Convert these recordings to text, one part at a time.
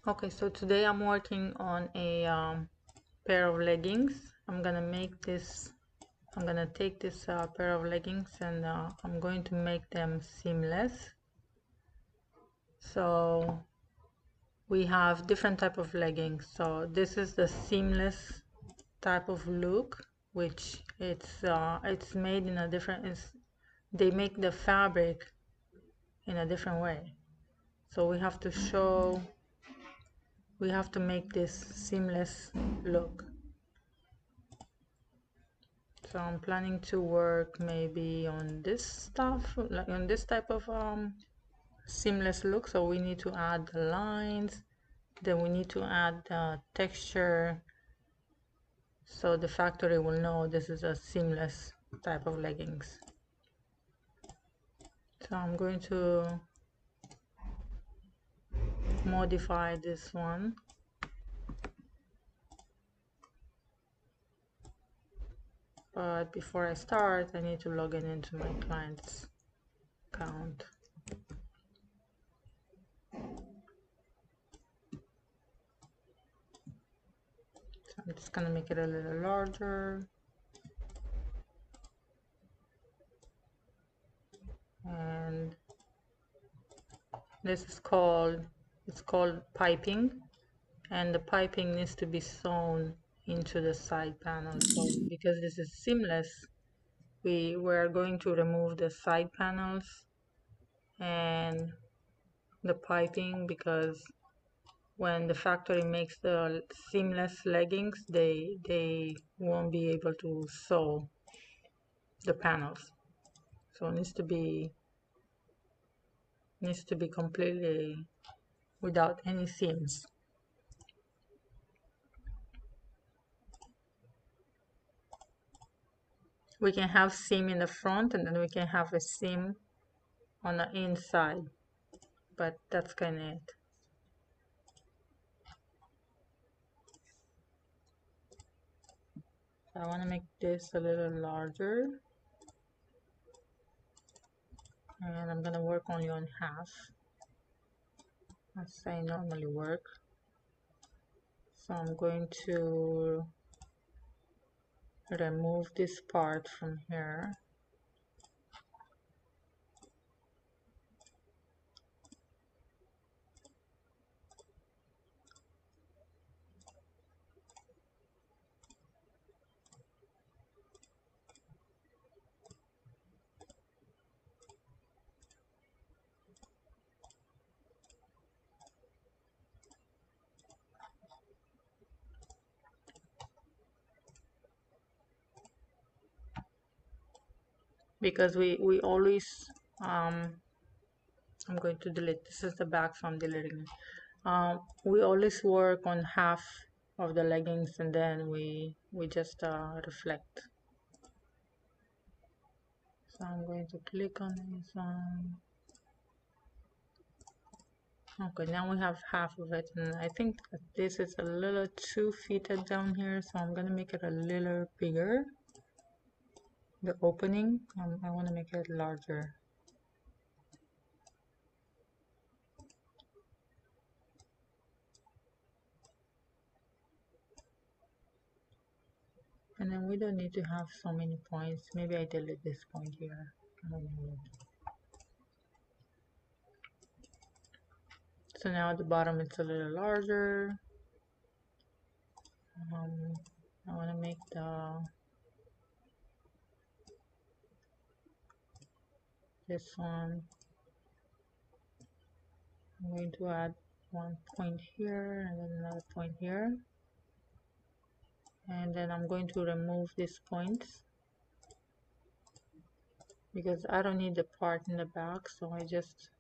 Okay, so today I'm working on a pair of leggings. I'm gonna take this pair of leggings and I'm going to make them seamless. So we have different type of leggings. So this is the seamless type of look, which it's made in a different. They make the fabric in a different way. So we have to make this seamless look. So I'm planning to work maybe on this stuff, like on this type of seamless look. So we need to add the lines, then we need to add the texture, so the factory will know this is a seamless type of leggings. So I'm going to modify this one. But before I start, I need to log in into my client's account. So I'm just gonna make it a little larger. And this is called, it's called piping. And the piping needs to be sewn into the side panel. So because this is seamless, we're going to remove the side panels and the piping, because when the factory makes the seamless leggings, they won't be able to sew the panels. So it needs to be completely without any seams. We can have seam in the front and then we can have a seam on the inside, but that's kind of it. So I want to make this a little larger, and I'm gonna work only on half as I normally work. So I'm going to remove this part from here. Because we always I'm going to delete, this is the back, so I'm deleting it. We always work on half of the leggings and then we just reflect. So I'm going to click on this one. Okay, now we have half of it, and I think that this is a little too fitted down here, so I'm gonna make it a little bigger. The opening, I want to make it larger. And then we don't need to have so many points. Maybe I delete this point here. I don't know. So now at the bottom it's a little larger. I want to make this one. I'm going to add one point here and then another point here. And then I'm going to remove these points because I don't need the part in the back, so I just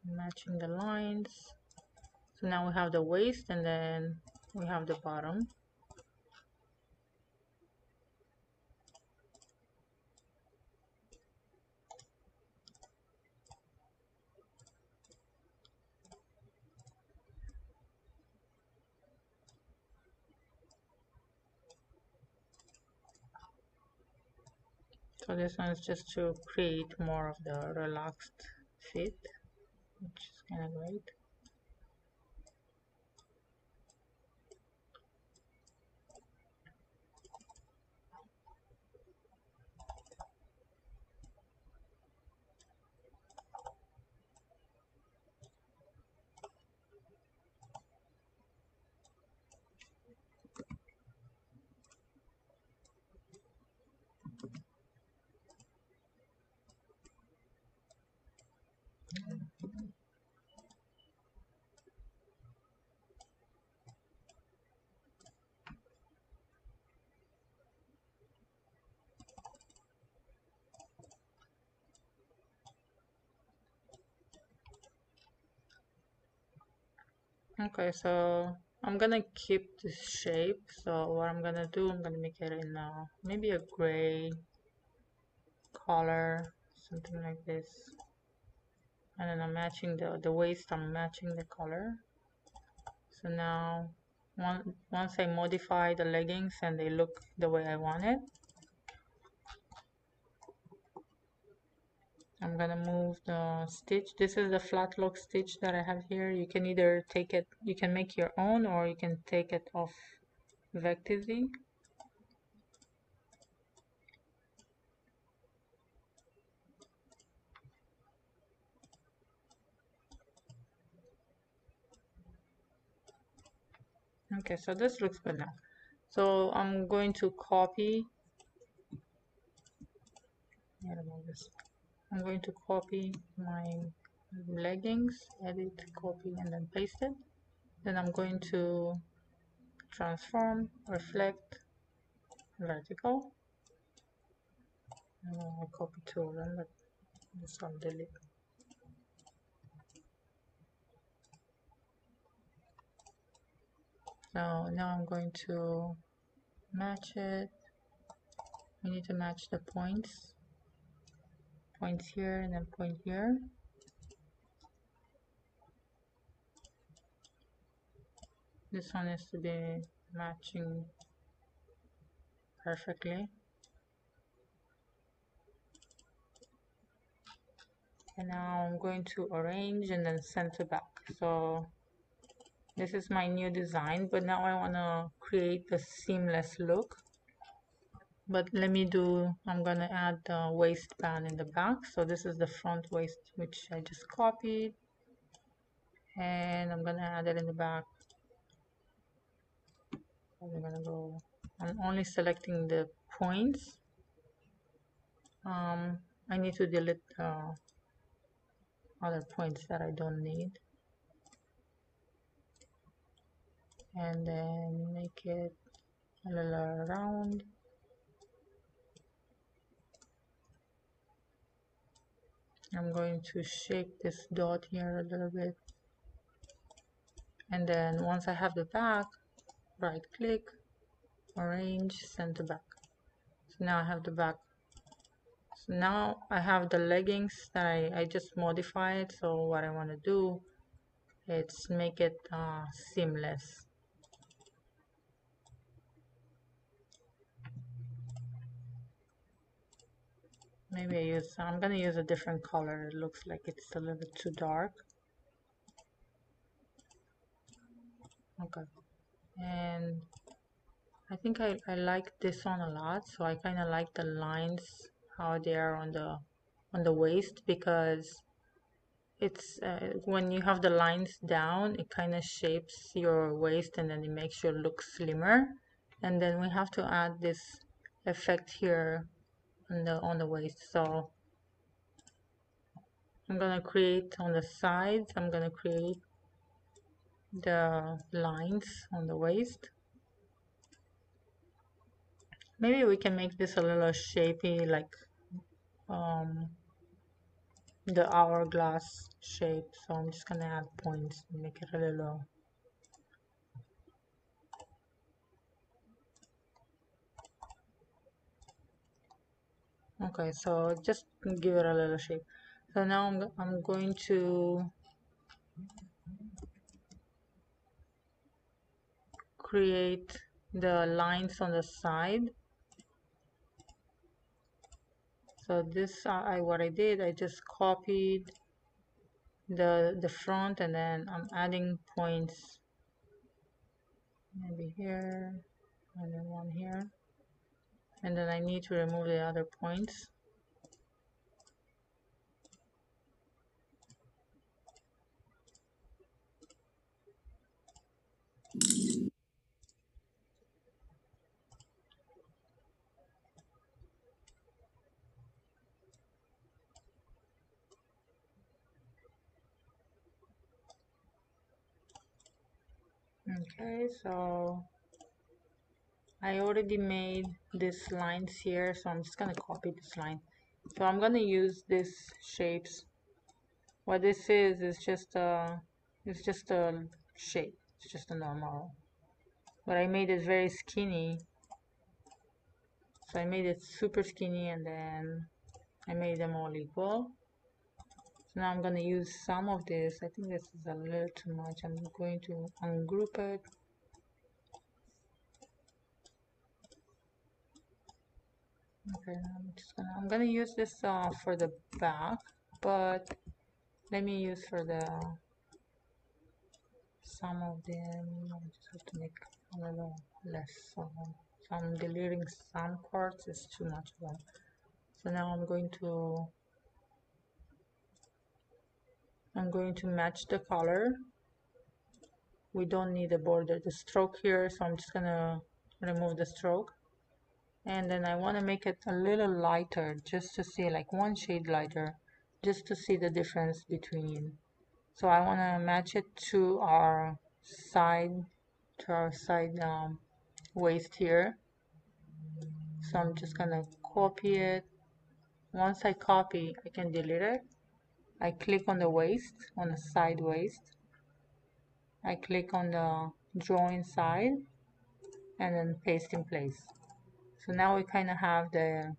matching the lines. So now we have the waist and then we have the bottom. So this one is just to create more of the relaxed fit. which is kind of great. Okay, so I'm gonna keep this shape. So what I'm gonna do, I'm gonna make it in maybe a gray color, something like this. And then I'm matching the waist, I'm matching the color. So now once I modify the leggings and they look the way I want it, I'm gonna move the stitch. This is the flat lock stitch that I have here. You can either take it, you can make your own, or you can take it off effectively. Okay, so this looks good now. So I'm going to copy, what about this? I'm going to copy my leggings, edit, copy, and then paste it. Then I'm going to transform, reflect, vertical. I copy two of them, but this I'll delete. So now I'm going to match it. We need to match the points here and then point here. This one has to be matching perfectly. And now I'm going to arrange and then center back. So this is my new design, but now I want to create a seamless look. But I'm gonna add the waistband in the back. So this is the front waist, which I just copied, and I'm gonna add it in the back. I'm only selecting the points. I need to delete other points that I don't need, and then make it a little round. I'm going to shape this dot here a little bit, and then once I have the back, right click, arrange, center back. So now I have the back. So now I have the leggings that I just modified. So what I want to do is make it seamless. Maybe I'm gonna use a different color. It looks like it's a little bit too dark. Okay, and I think I like this one a lot. So I kind of like the lines, how they are on the waist, because it's when you have the lines down, it kind of shapes your waist and then it makes you look slimmer. And then we have to add this effect here on the waist. So I'm gonna create on the sides, I'm gonna create the lines on the waist. Maybe we can make this a little shapy, like the hourglass shape. So I'm just gonna add points and make it a little. Okay, so just give it a little shape. So now I'm going to create the lines on the side. So this what I did, I just copied the front, and then I'm adding points maybe here and then one here, and then I need to remove the other points. Okay, so I already made these lines here, so I'm just gonna copy this line. So I'm gonna use these shapes. What this is just a shape. It's just a normal. But I made it very skinny. So I made it super skinny, and then I made them all equal. So now I'm gonna use some of this. I think this is a little too much. I'm going to ungroup it. Okay, I'm gonna use this for the back, but let me use for the some of them. I just have to make a little less. So I'm deleting some parts. It's too much of them. So now I'm going to match the color. We don't need a border, the stroke here, so I'm just gonna remove the stroke. And then I want to make it a little lighter, just to see, like one shade lighter, just to see the difference between. So I want to match it to our side waist here. So I'm just gonna copy it. Once I copy, I can delete it. I click on the waist, on the side waist. I click on the join side and then paste in place. So now we kind of have the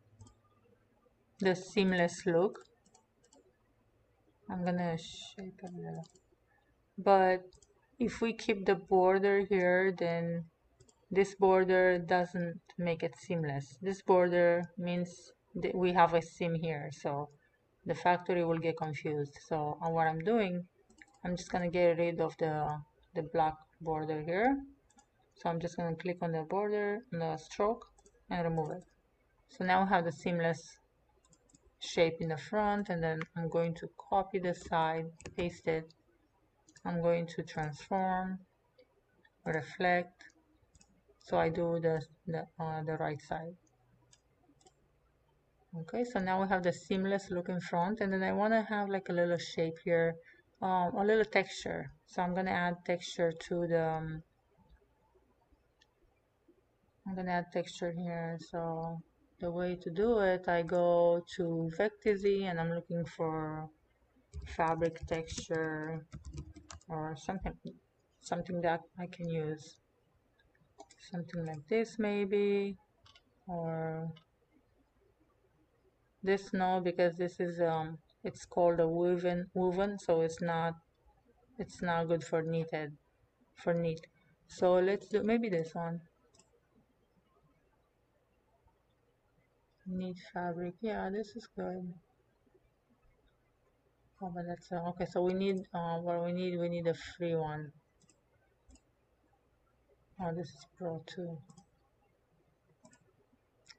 seamless look. I'm gonna shape it a little. But if we keep the border here, then this border doesn't make it seamless. This border means that we have a seam here, so the factory will get confused. So what I'm doing, I'm just gonna get rid of the black border here. So I'm just gonna click on the border, on the stroke, and remove it. So now we have the seamless shape in the front, and then I'm going to copy the side, paste it. I'm going to transform, reflect, so I do the right side. Okay, so now we have the seamless look in front, and then I want to have like a little shape here, a little texture. So I'm gonna add texture to the I'm gonna add texture here. So the way to do it, I go to Vectizy and I'm looking for fabric texture or something that I can use. Something like this maybe, or this no, because this is it's called a woven, so it's not good for knit. So let's do maybe this one. Knit fabric, yeah, this is good. Oh, but that's okay. So we need what we need a free one. Oh, this is Pro too.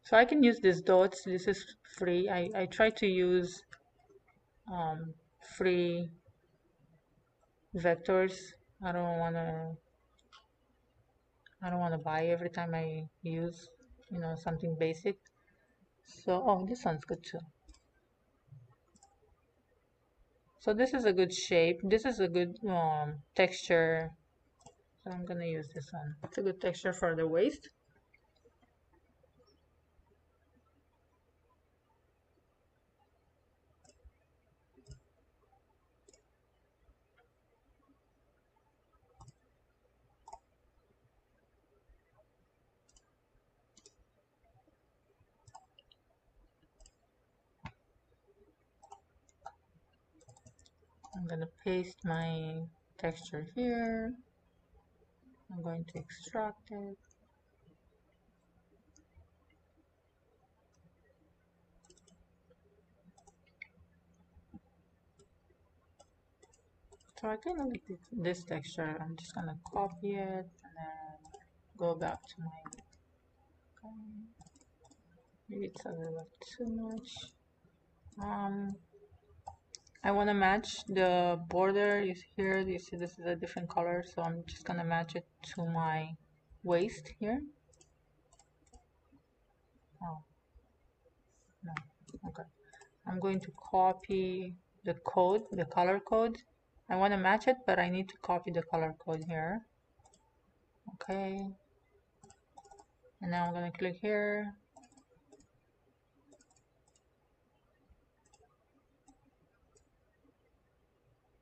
So I can use these dots. This is free. I try to use free vectors. I don't wanna buy every time I use something basic. So oh, this one's good too. So this is a good shape. This is a good texture. So I'm gonna use this one. It's a good texture for the waist. I'm gonna paste my texture here. I'm going to extract it. So I kind of like this texture. I'm just gonna copy it and then go back to my, maybe it's a little too much. I want to match the border. You see here, you see this is a different color, so I'm just gonna match it to my waist here. Oh, no, okay. I'm going to copy the code, the color code. I want to match it, but I need to copy the color code here. Okay. And now I'm gonna click here.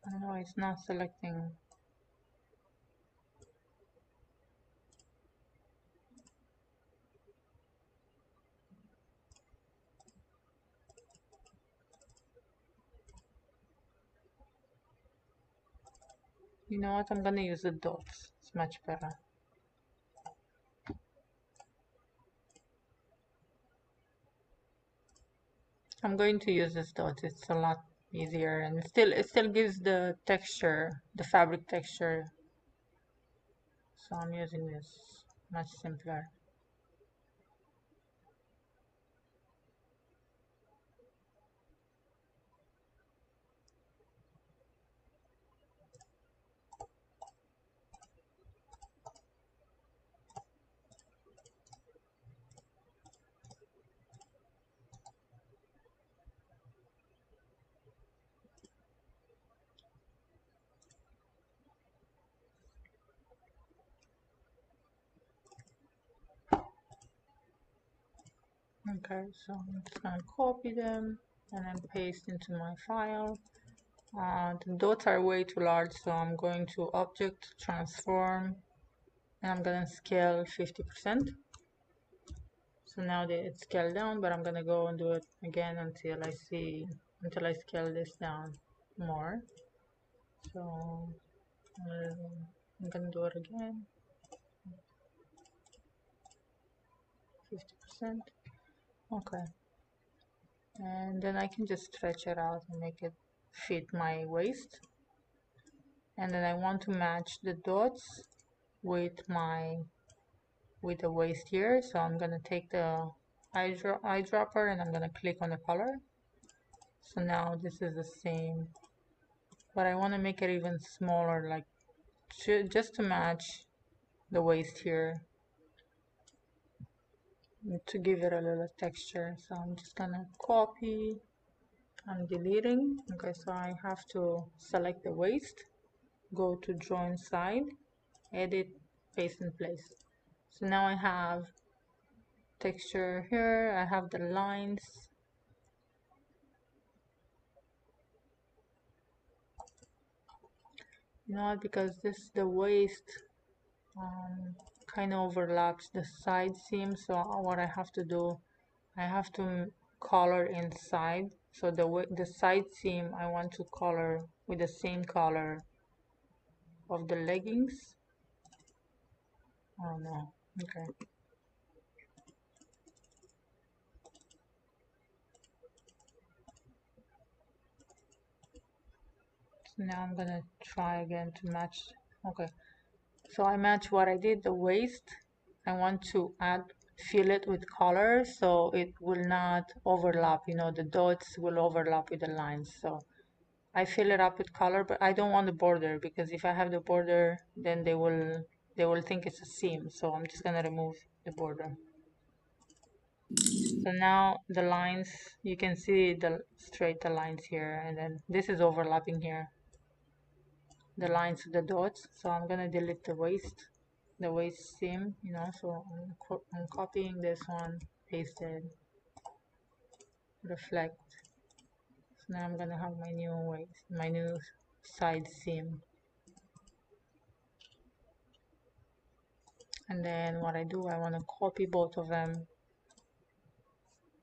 I don't know, it's not selecting. You know what? I'm gonna use the dots. It's much better. I'm going to use this dot. It's a lot easier, and it still gives the texture, the fabric texture. So I'm using this, much simpler. Okay, so I'm just gonna copy them and then paste into my file. The dots are way too large, so I'm going to Object, Transform, and I'm gonna scale 50%. So now that it's scaled down, but I'm gonna go and do it again until I scale this down more. So I'm gonna do it again, 50%. Okay, and then I can just stretch it out and make it fit my waist. And then I want to match the dots with the waist here. So I'm gonna take the eyedropper and I'm gonna click on the color. So now this is the same, but I want to make it even smaller, like just to match the waist here, to give it a little texture. So I'm just gonna copy. I'm deleting. Okay, so I have to select the waist, go to join side, edit, paste in place. So now I have texture here, I have the lines. You know what, because the waist kind of overlaps the side seam, so what I have to do, I have to color inside. So the side seam I want to color with the same color of the leggings. Oh no, okay. So now I'm gonna try again to match. Okay, so I match what I did, the waist. I want to fill it with color so it will not overlap, you know, the dots will overlap with the lines. So I fill it up with color, but I don't want the border, because if I have the border, then they will think it's a seam. So I'm just gonna remove the border. So now the lines, you can see the lines here, and then this is overlapping here, the lines of the dots. So I'm gonna delete the waist seam, you know. So I'm copying this one, pasted, reflect. So now I'm gonna have my new side seam. And then what I do, I want to copy both of them,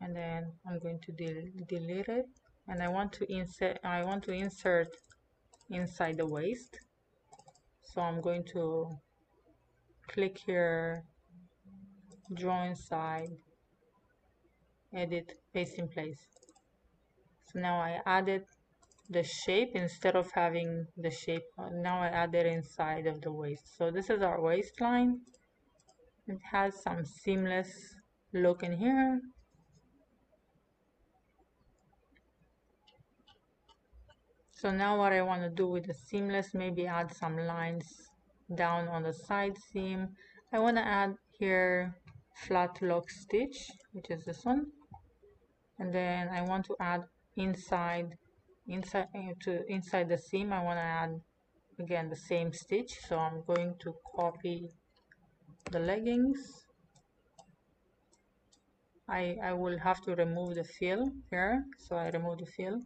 and then I'm going to delete it, and I want to insert inside the waist. So I'm going to click here, join side, edit, paste in place. So now I added the shape instead of having the shape. Now I add it inside of the waist. So this is our waistline. It has some seamless look in here. So now what I want to do with the seamless, maybe add some lines down on the side seam. I want to add here flat lock stitch, which is this one. And then I want to add inside the seam. I want to add again the same stitch. So I'm going to copy the leggings. I will have to remove the fill here. So I remove the fill.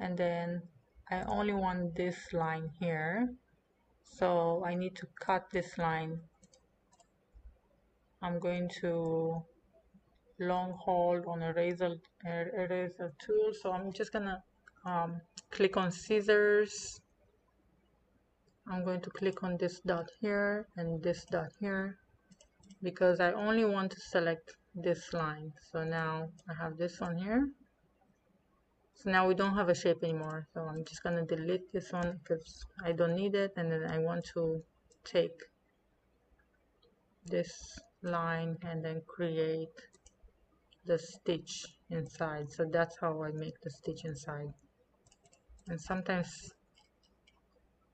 And then I only want this line here. So I need to cut this line. I'm going to long hold on a eraser tool. So I'm just gonna click on scissors. I'm going to click on this dot here and this dot here because I only want to select this line. So now I have this one here. So now we don't have a shape anymore. So I'm just gonna delete this one because I don't need it. And then I want to take this line and then create the stitch inside. So that's how I make the stitch inside. And sometimes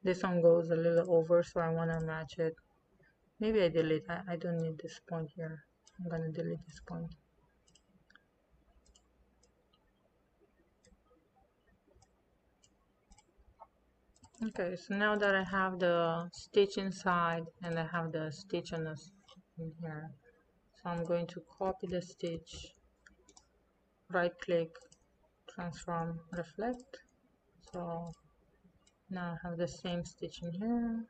this one goes a little over, so I want to match it. Maybe I delete. I don't need this point here. I'm gonna delete this point. Okay, so now that I have the stitch inside and I have the stitch on this in here, so I'm going to copy the stitch, right click, transform, reflect. So now I have the same stitch in here.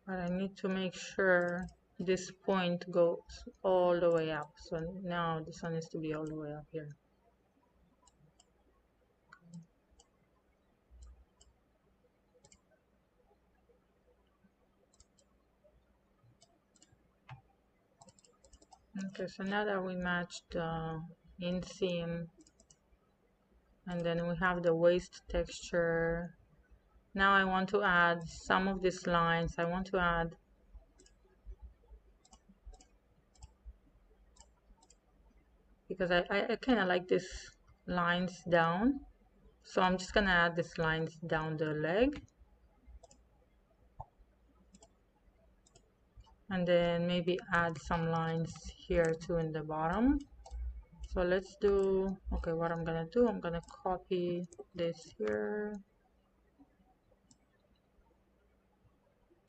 But I need to make sure this point goes all the way up. So now this one needs to be all the way up here. Okay, so now that we matched the inseam and then we have the waist texture, now I want to add some of these lines. I want to add because I kind of like these lines down. So I'm just gonna add these lines down the leg. And then maybe add some lines here too in the bottom. So let's do, okay, what I'm gonna do, I'm gonna copy this here.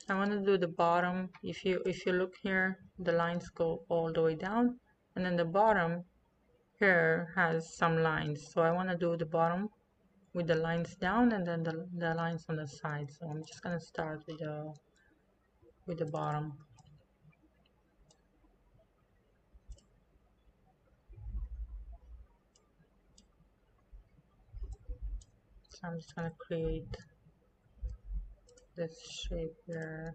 I want to do the bottom. If you look here, the lines go all the way down, and then the bottom here has some lines. So I want to do the bottom with the lines down and then the lines on the side. So I'm just gonna start with the bottom. So I'm just gonna create this shape here.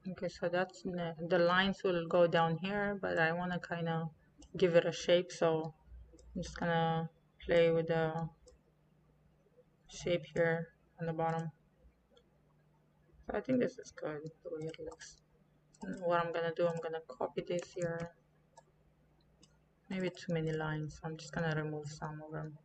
Okay, so that's the lines will go down here, but I want to kind of give it a shape, so I'm just gonna play with the shape here on the bottom. So I think this is good the way it looks. And what I'm gonna do, I'm gonna copy this here. Maybe too many lines, so I'm just gonna remove some of them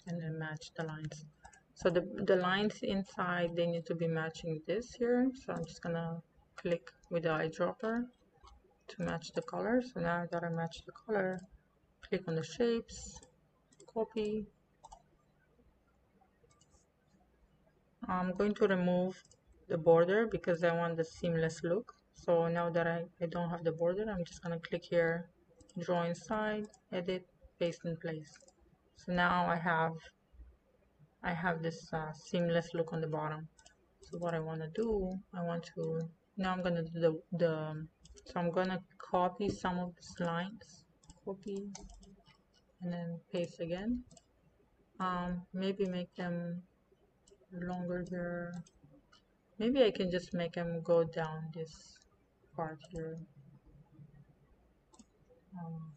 and then match the lines. So the lines inside, they need to be matching this here, so I'm just gonna click with the eyedropper to match the color. So now that I match the color, click on the shapes, copy. I'm going to remove the border because I want the seamless look. So now that I don't have the border, I'm just going to click here, draw inside, edit, paste in place. So now I have this seamless look on the bottom. So what I want to do, now I'm going to do so I'm going to copy some of these lines, copy, and then paste again. Maybe make them longer here. Maybe I can just make them go down this part here. Um,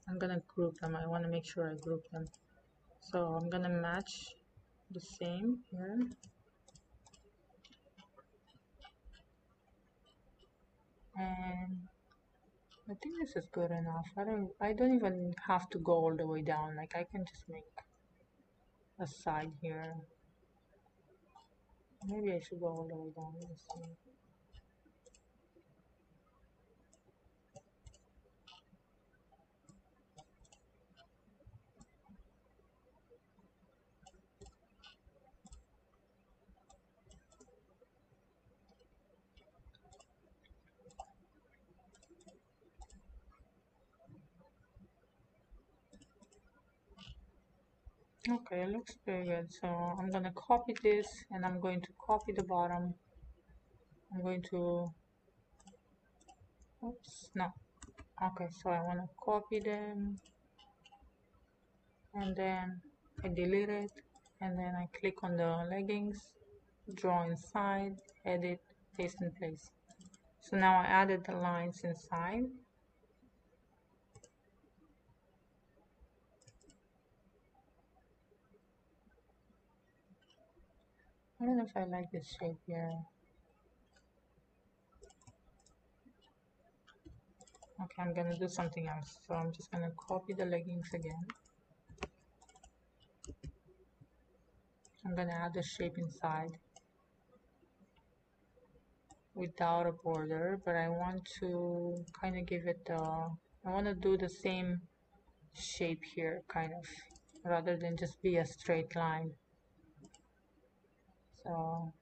I'm gonna group them. I want to make sure I group them. So I'm gonna match the same here. And I think this is good enough. I don't even have to go all the way down. Like I can just make a side here. Maybe I should go all the way down. Let's see. Okay, it looks very good. So I'm gonna copy this and I'm going to copy the bottom. I'm going to, oops, no. Okay, so I want to copy them and then I delete it and then I click on the leggings, draw inside, edit, paste in place. So now I added the lines inside. I don't know if I like this shape here. Okay, I'm gonna do something else. So I'm just gonna copy the leggings again. I'm gonna add the shape inside without a border, but I want to kind of give it I want to do the same shape here, kind of, rather than just be a straight line. So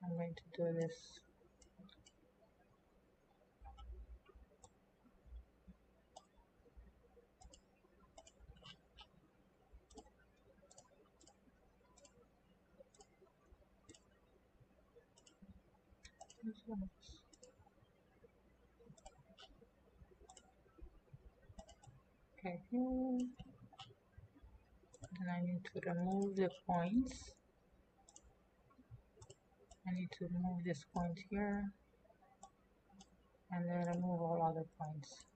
I'm going to do this. Okay, and I need to remove the points. I need to remove this point here and then remove all other points.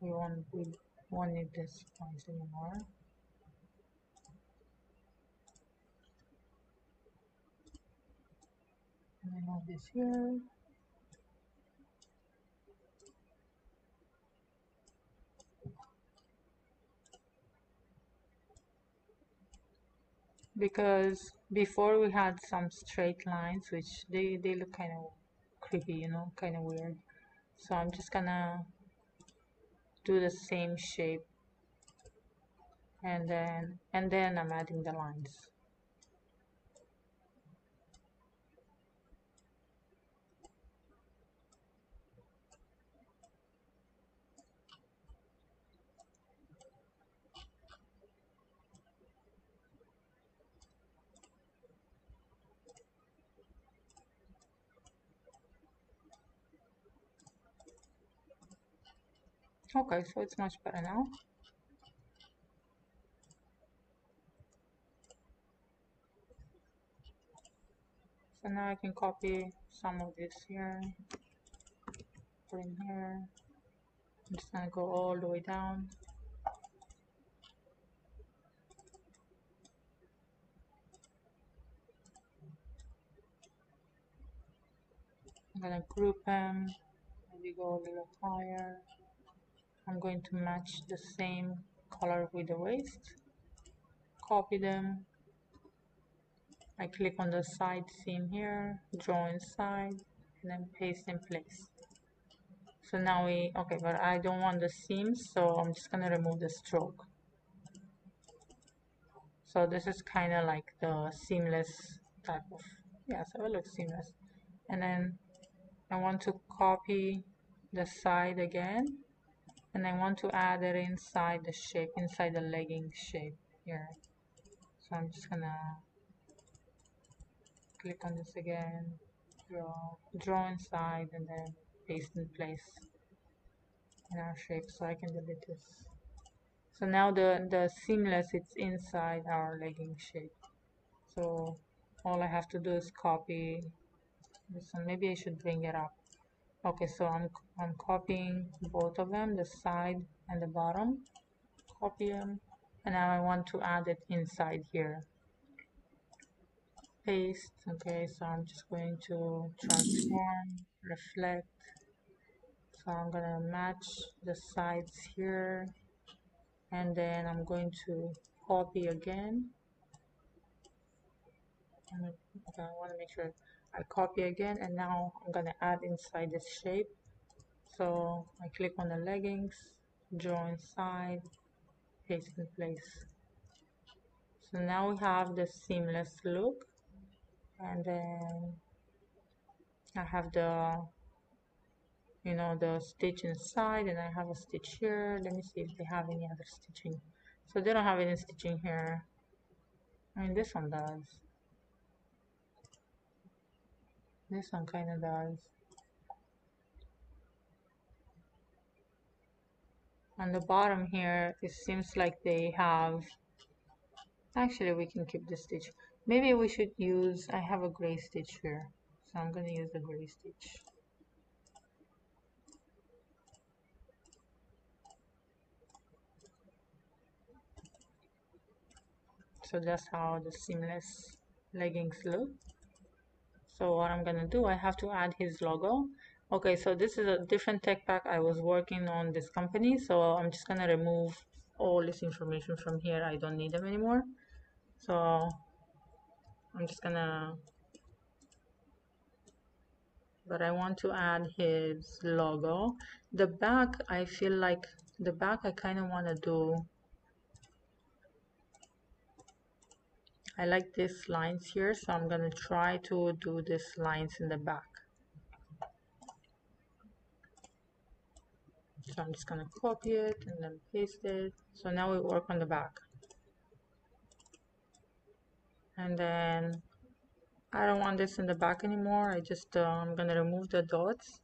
We won't need this points anymore. And remove this here. Because before we had some straight lines which they look kind of creepy, you know, kind of weird. So I'm just gonna do the same shape and then I'm adding the lines. Okay, so it's much better now. So now I can copy some of this here, put in here. I'm just gonna go all the way down. I'm gonna group them, maybe go a little higher. I'm going to match the same color with the waist, copy them. I click on the side seam here, draw inside, and then paste in place. So now okay, but I don't want the seams, so I'm just gonna remove the stroke. So this is kind of like the seamless type of, yeah, so it looks seamless. And then I want to copy the side again, and I want to add it inside the shape, inside the legging shape here. So I'm just gonna click on this again, draw inside, and then paste in place in our shape, so I can delete this. So now the seamless, it's inside our legging shape. So all I have to do is copy this one. Maybe I should bring it up. Okay, so I'm copying both of them, the side and the bottom. Copy them, and now I want to add it inside here. Paste. Okay, so I'm just going to transform, reflect. So I'm gonna match the sides here, and then I'm going to copy again. Okay, I want to make sure I copy again, and now I'm gonna add inside this shape. So I click on the leggings, draw inside, paste in place. So now we have the seamless look, and then I have the the stitch inside, and I have a stitch here. Let me see if they have any other stitching. So they don't have any stitching here. I mean, this one does. This one kind of does. On the bottom here, it seems like they have, actually we can keep the stitch. Maybe we should use, I have a gray stitch here, so I'm going to use the gray stitch. So that's how the seamless leggings look. So what I'm gonna do, I have to add his logo. Okay, so this is a different tech pack. I was working on this company, so I'm just gonna remove all this information from here. I don't need them anymore. So I'm just gonna, but I want to add his logo. The back, I feel like the back I kind of want to do, I like these lines here, so I'm gonna try to do these lines in the back. So I'm just gonna copy it and then paste it. So now we work on the back. And then I don't want this in the back anymore. I just I'm gonna remove the dots,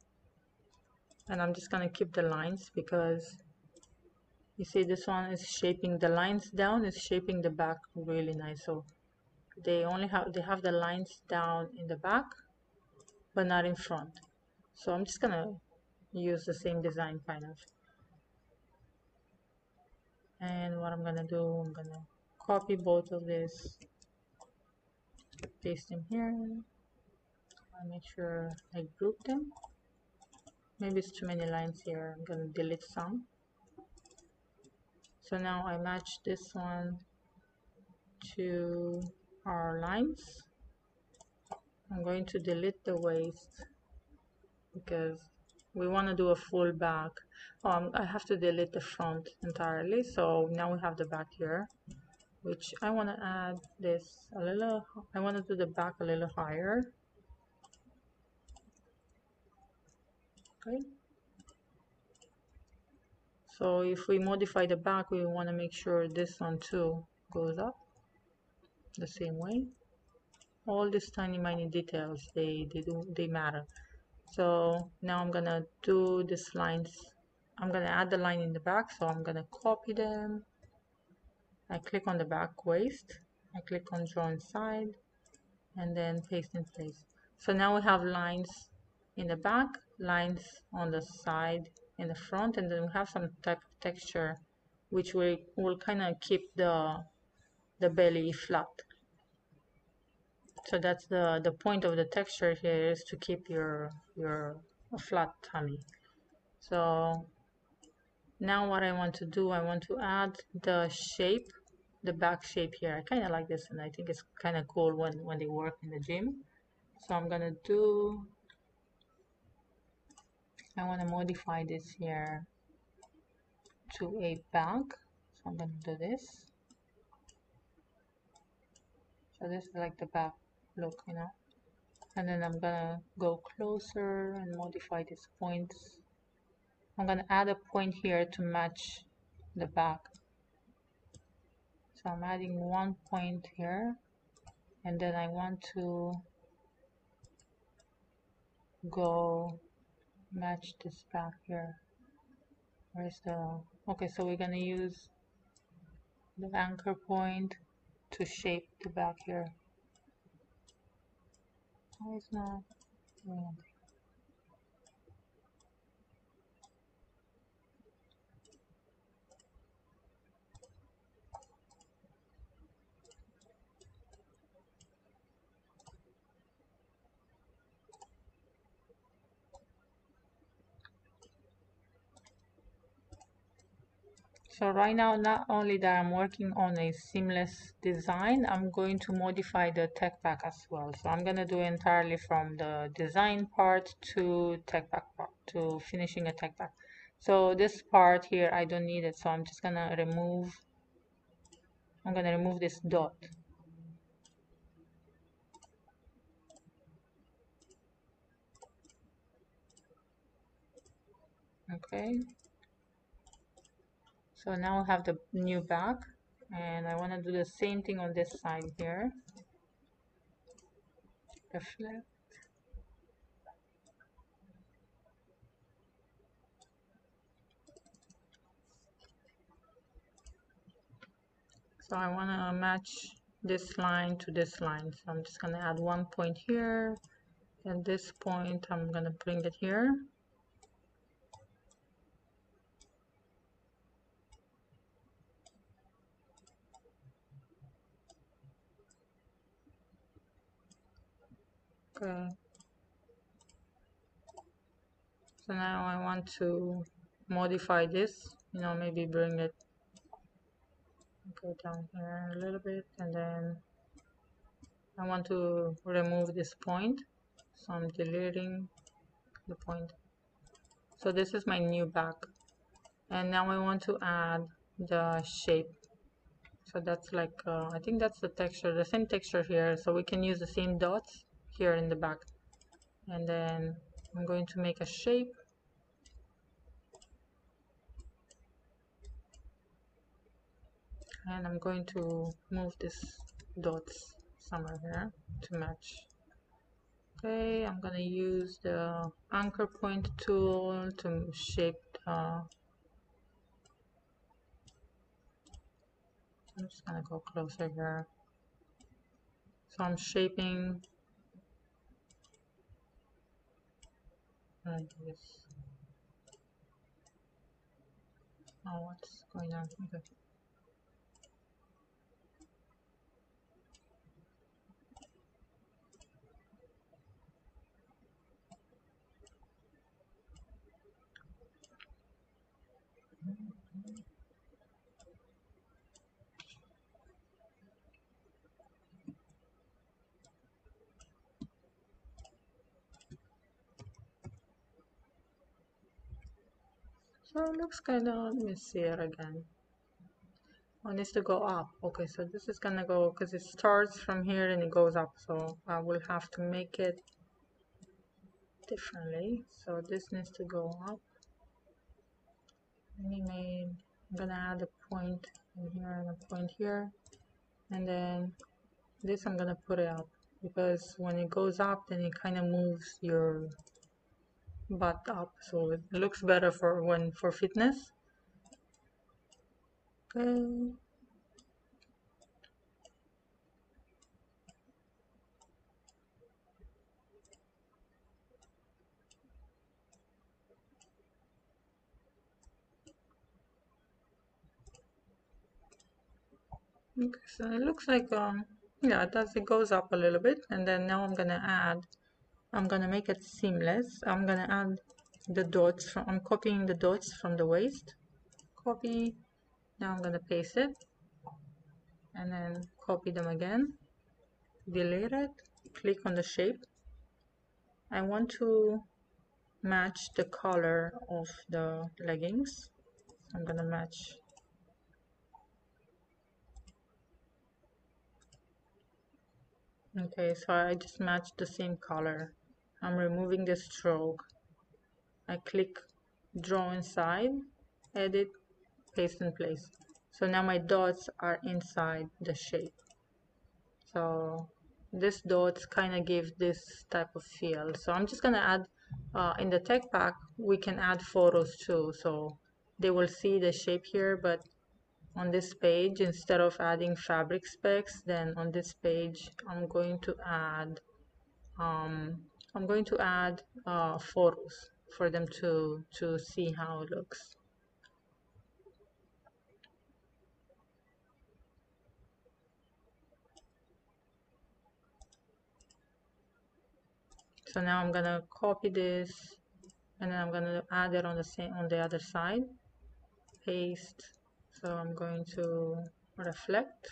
and I'm just gonna keep the lines, because you see this one is shaping the lines down, is shaping the back really nice. So they have the lines down in the back but not in front. So I'm just gonna use the same design kind of. And what I'm gonna do, I'm gonna copy both of this, paste them here. I'll make sure I group them. Maybe it's too many lines here. I'm gonna delete some. So now I match this one to our lines. I'm going to delete the waist because we want to do a full back. I have to delete the front entirely. So now we have the back here, which I want to add this a little. I want to do the back a little higher. Okay. So if we modify the back, we want to make sure this one too goes up the same way. All these tiny details, they matter. So now I'm gonna do these lines. I'm gonna add the line in the back, so I'm gonna copy them. I click on the back waist, I click on draw inside, and then paste in place. So now we have lines in the back, lines on the side, in the front, and then we have some texture which will kind of keep the belly flat. So that's the point of the texture here, is to keep your flat tummy. So Now what I want to do, I want to add the shape, the back shape here. I kind of like this, and I think it's kind of cool when they work in the gym. So I'm gonna do, I want to modify this here to a back. So I'm gonna do this. So this is like the back look, you know. And then I'm gonna go closer and modify these points. I'm gonna add a point here to match the back. So I'm adding one point here, and then I want to go match this back here. Where's the, okay, so we're gonna use the anchor point to shape the back here. Oh, it's not, yeah. So right now, not only that I'm working on a seamless design, I'm going to modify the tech pack as well. So I'm gonna do entirely from the design part to tech pack part, to finishing a tech pack. So this part here, I don't need it. So I'm just gonna remove, I'm gonna remove this dot. Okay. So now I have the new back, and I want to do the same thing on this side here. The flip. So I want to match this line to this line. So I'm just going to add one point here, and this point I'm going to bring it here. Okay. So now I want to modify this, you know, maybe bring it, go down here a little bit, and then I want to remove this point. So I'm deleting the point. So this is my new back. And now I want to add the shape. So that's like, I think that's the texture, the same texture here. So we can use the same dots here in the back. And then I'm going to make a shape. And I'm going to move this dots somewhere here to match. Okay, I'm gonna use the anchor point tool to shape I'm just gonna go closer here. So I'm shaping like this. Oh, what's going on? Okay. So it looks kind of, let me see it again. Oh, it needs to go up. Okay, so this is gonna go, because it starts from here and it goes up. So I will have to make it differently. So this needs to go up. I'm gonna add a point in here and a point here. And then this I'm gonna put it up, because when it goes up, then it kind of moves your butt up. So it looks better for fitness. Okay. Okay, so it looks like yeah, it goes up a little bit, and then now I'm gonna make it seamless. I'm gonna add the dots I'm copying the dots from the waist. copy. Now I'm gonna paste it and then copy them again, delete it, click on the shape. I want to match the color of the leggings. I'm gonna match. Okay, so I just matched the same color. I'm removing the stroke. I click draw inside, edit, paste in place. So now my dots are inside the shape. So this dots kind of give this type of feel. So I'm just gonna add, in the tech pack, we can add photos too. So they will see the shape here, but on this page, instead of adding fabric specs, then on this page, I'm going to add photos for them to see how it looks. So now I'm gonna copy this and then I'm gonna add it on the other side, paste. So I'm going to reflect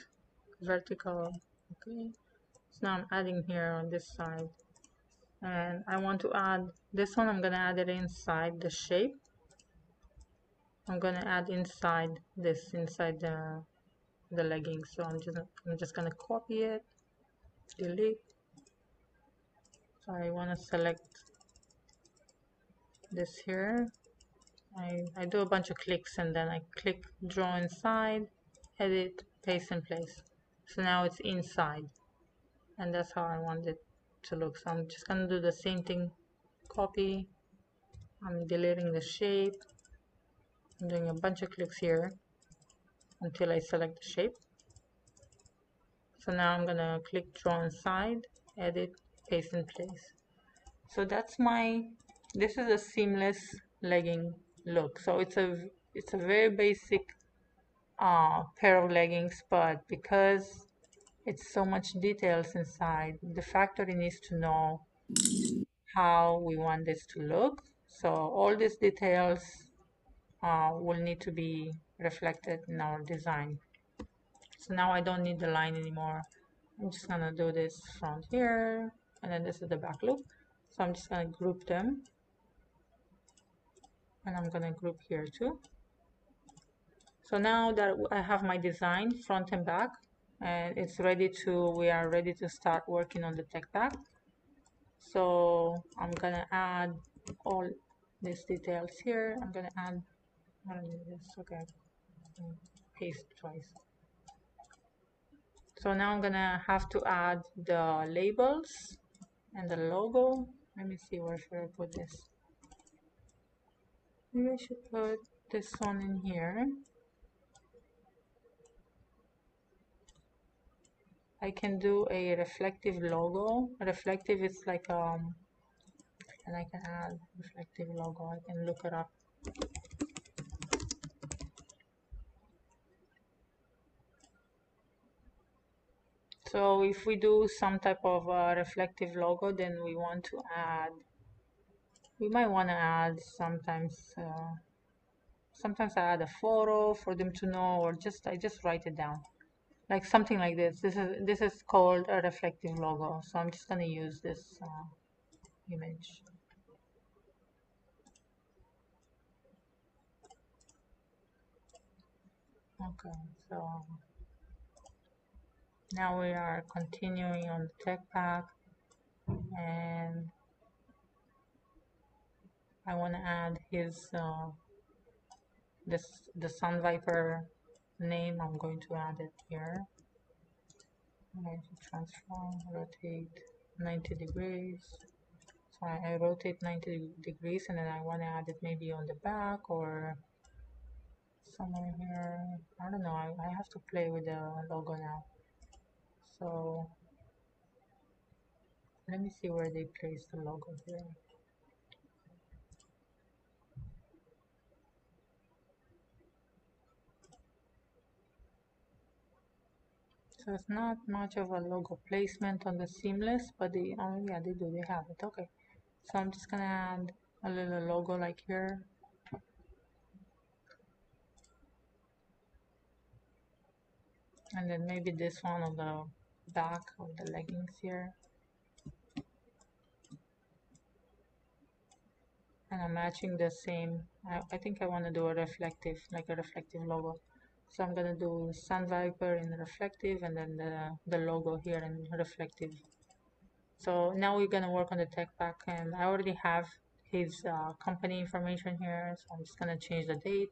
vertical. Okay, so now I'm adding here on this side, and I want to add this one. I'm gonna add it inside the shape. I'm gonna add inside the leggings. So I'm just gonna copy it, delete. So I want to select this here. I do a bunch of clicks and then I click draw inside, edit, paste in place. So now it's inside, and that's how I want it to look. So I'm just gonna do the same thing, copy. I'm deleting the shape. I'm doing a bunch of clicks here until I select the shape. So now I'm gonna click draw inside, edit, paste in place. So this is a seamless legging look. So it's a very basic pair of leggings, but because it's so much details inside, the factory needs to know how we want this to look. So all these details will need to be reflected in our design. So now I don't need the line anymore. I'm just gonna do this front here, and then this is the back loop. So I'm just gonna group them, and I'm gonna group here too. So now that I have my design front and back, and we are ready to start working on the tech pack. So I'm gonna add all these details here. I'm gonna add, I don't need this, okay, paste twice. So now I'm gonna have to add the labels and the logo. Let me see, where should I put this? Maybe I should put this one in here. I can do a reflective logo. Reflective is like and I can add reflective logo. I can look it up. So if we do some type of reflective logo, then we might want to add sometimes I add a photo for them to know, or I just write it down. Like something like this. This is called a reflective logo. So I'm just gonna use this image. Okay, so now we are continuing on the tech pack, and I want to add the Sun Viper name. I'm going to add it here. I'm going to transform, rotate 90 degrees. So I rotate 90 degrees, and then I want to add it maybe on the back or somewhere here. I don't know. I have to play with the logo now. So let me see where they place the logo here. So it's not much of a logo placement on the seamless, but oh yeah, they have it. Okay. So I'm just gonna add a little logo like here. And then maybe this one on the back of the leggings here. And I'm matching the same. I think I want to do a reflective, like a reflective logo. So I'm gonna do Sun Viper in reflective, and then the logo here in reflective. So now we're gonna work on the tech pack, and I already have his company information here, so I'm just gonna change the date.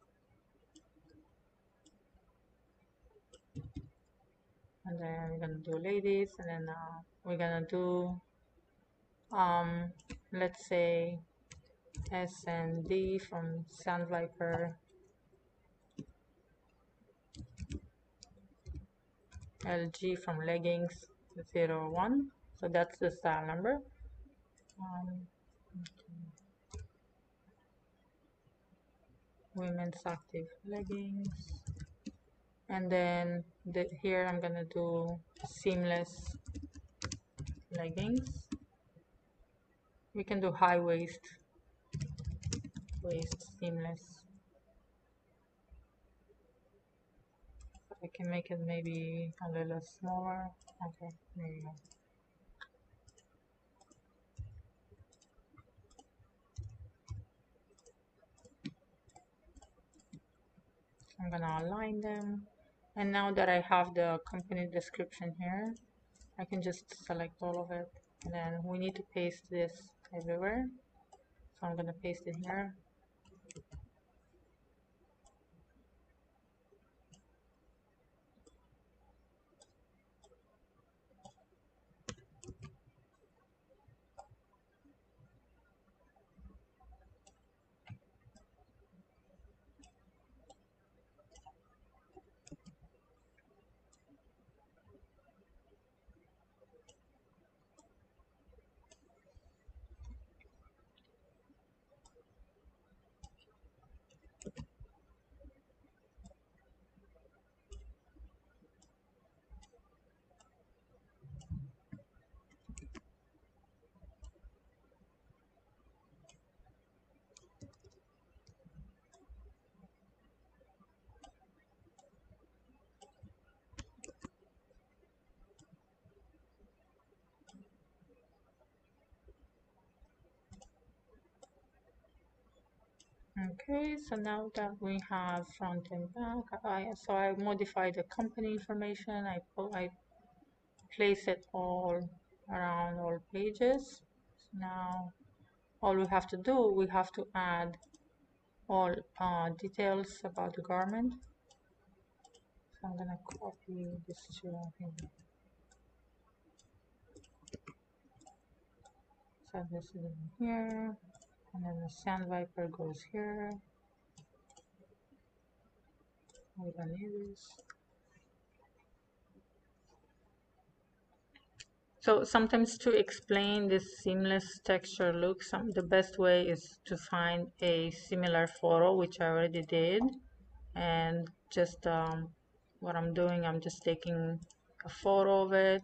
And then we're gonna do ladies, and then we're gonna do let's say S and D from Sun Viper, LG from Leggings 01. So that's the style number. Women's active leggings. And then here I'm gonna do seamless leggings. We can do high waist seamless. I can make it maybe a little smaller. Okay, there you go. I'm gonna align them. And now that I have the company description here, I can just select all of it. And then we need to paste this everywhere. So I'm gonna paste it here. Okay, so now that we have front and back, I modified the company information. I place it all around all pages. So now all we have to do, we have to add all details about the garment. So I'm gonna copy this to here. So this is in here, and then the Sand Viper goes here. We don't need this. So sometimes to explain this seamless texture look, the best way is to find a similar photo, which I already did, and just what I'm doing, I'm just taking a photo of it,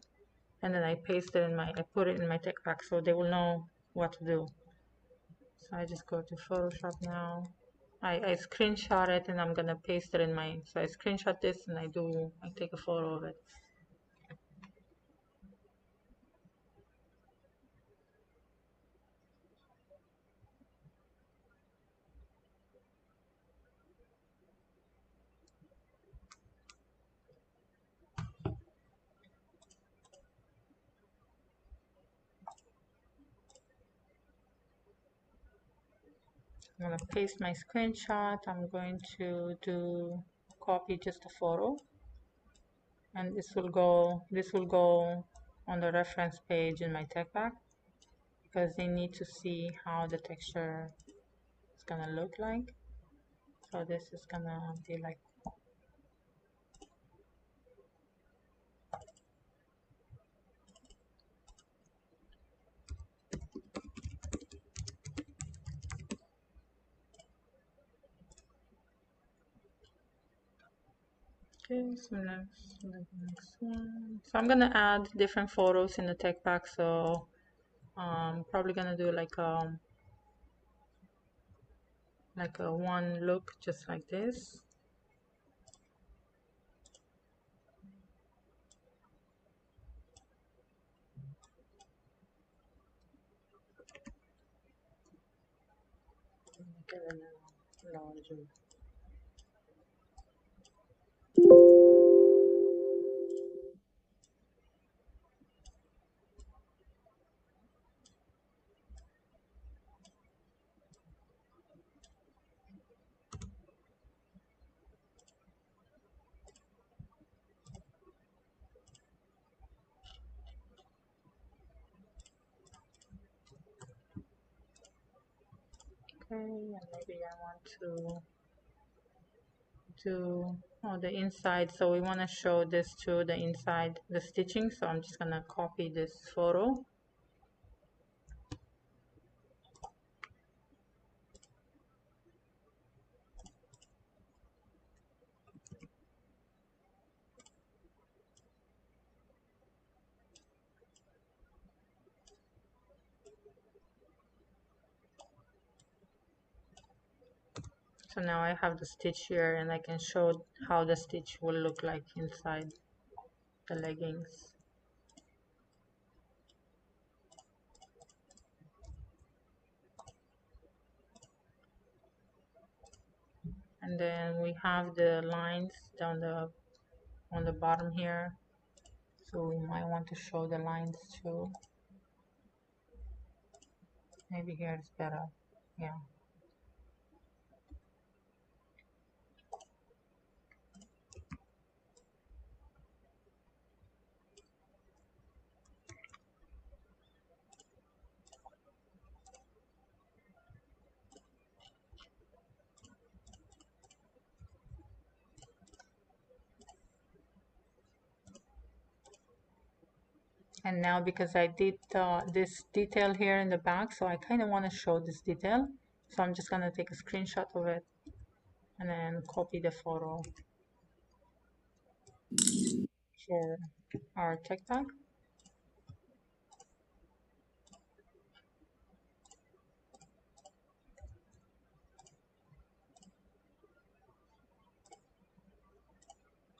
and then I paste it I put it in my tech pack so they will know what to do. So I just go to Photoshop now. I screenshot it and I'm gonna paste it in so I screenshot this and I take a photo of it. I'm going to paste my screenshot. I'm going to copy just a photo, and this will go on the reference page in my tech pack because they need to see how the texture is going to look like. So this is going to be like okay, so next one. So I'm gonna add different photos in the tech pack. So probably gonna do like a one look just like this. get a larger. Okay, and maybe I want to do the inside, so we want to show this to the inside, the stitching, so I'm just gonna copy this photo. So now I have the stitch here, and I can show how the stitch will look like inside the leggings. And then we have the lines down on the bottom here, so we might want to show the lines too. Maybe here it's better. Yeah. And now because I did this detail here in the back, so I kind of want to show this detail. So I'm just going to take a screenshot of it and then copy the photo for our tech pack.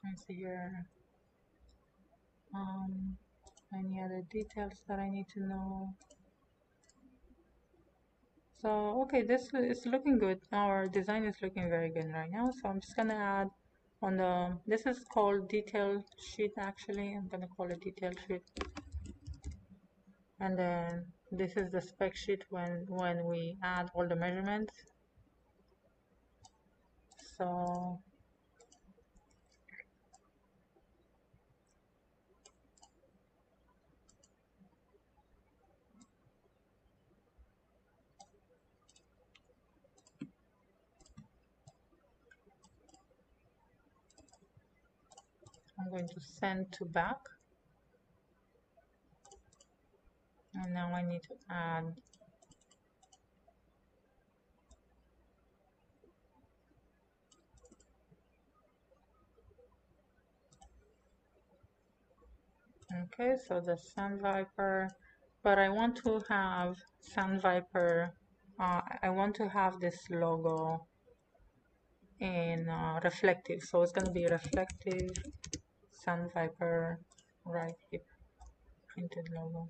Let's see here. Any other details that I need to know? So, okay, this is looking good. Our design is looking very good right now. So I'm just gonna add on this is called detail sheet actually. I'm gonna call it detail sheet. And then this is the spec sheet when we add all the measurements. So I'm going to send to back. And now I need to add okay, so the Sandviper, but I want to have Sandviper, I want to have this logo in reflective, so it's going to be reflective Sandviper right hip printed logo.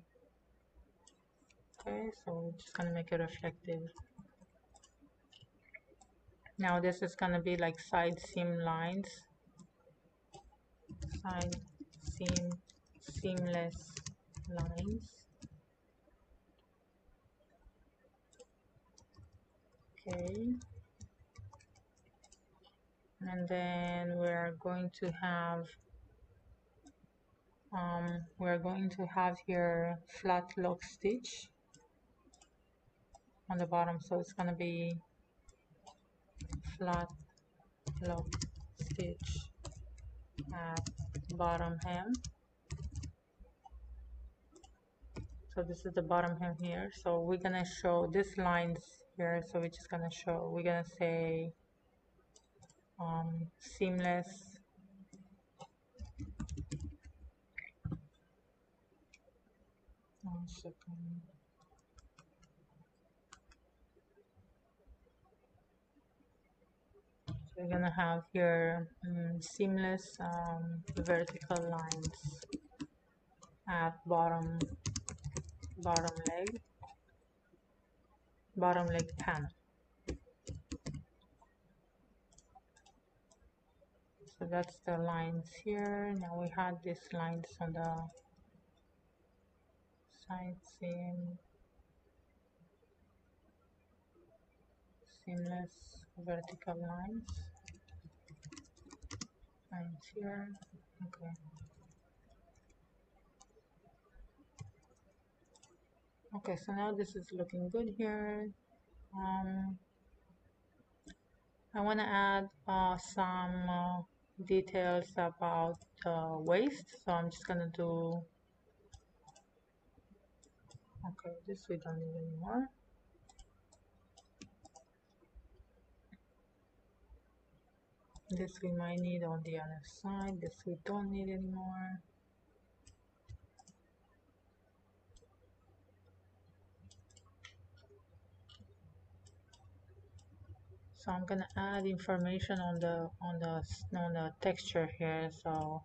Okay, so we're just going to make it reflective. Now this is going to be like side seam lines, side seamless lines. Okay, and then we're going to have here flat lock stitch on the bottom, so it's going to be flat lock stitch at bottom hem. So this is the bottom hem here, so we're going to show this lines here, so we're just going to show, we're going to say seamless one second. So we're going to have here seamless vertical lines at bottom leg panel. So that's the lines here. Now we had these lines on the side seam, seamless vertical lines here. Okay. Okay, so now this is looking good here. I want to add some details about the waist, so I'm just gonna do, okay, this we don't need anymore. This we might need on the other side, this we don't need anymore. So I'm gonna add information on the texture here. So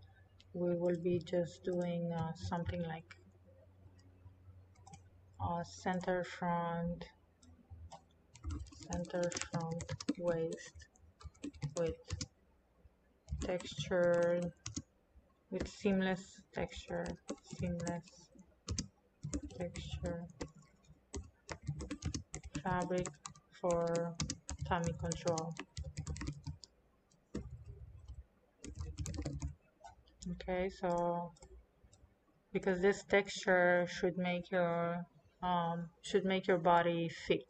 we will be just doing something like center front waist with texture, with seamless texture fabric for tummy control. Okay, so because this texture should make your body fit.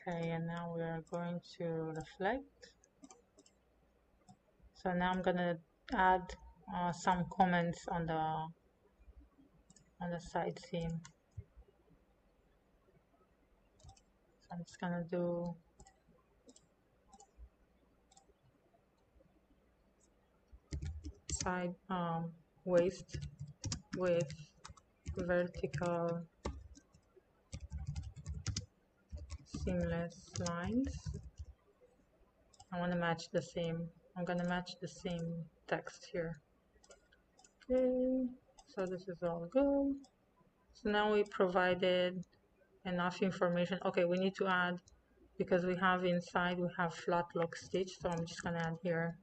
Okay, and now we are going to reflect. So now I'm gonna add some comments on the side seam. So I'm just gonna do side waist with vertical seamless lines. I want to match the same. I'm gonna match the same text here. Okay, so this is all good. So now we provided enough information. Okay, we need to add, because we have inside, we have flat lock stitch, so I'm just gonna add here.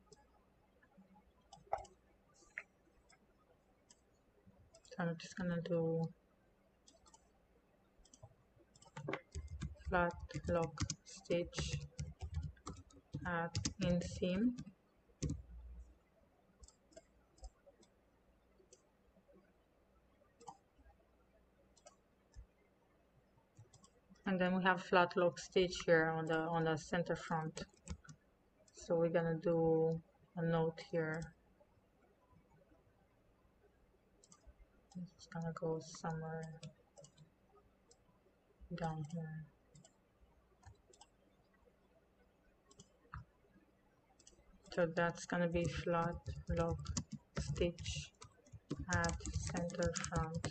So I'm just gonna do flat lock stitch at inseam. And then we have flat lock stitch here on the center front. So we're gonna do a note here. It's gonna go somewhere down here. So that's gonna be flat lock stitch at center front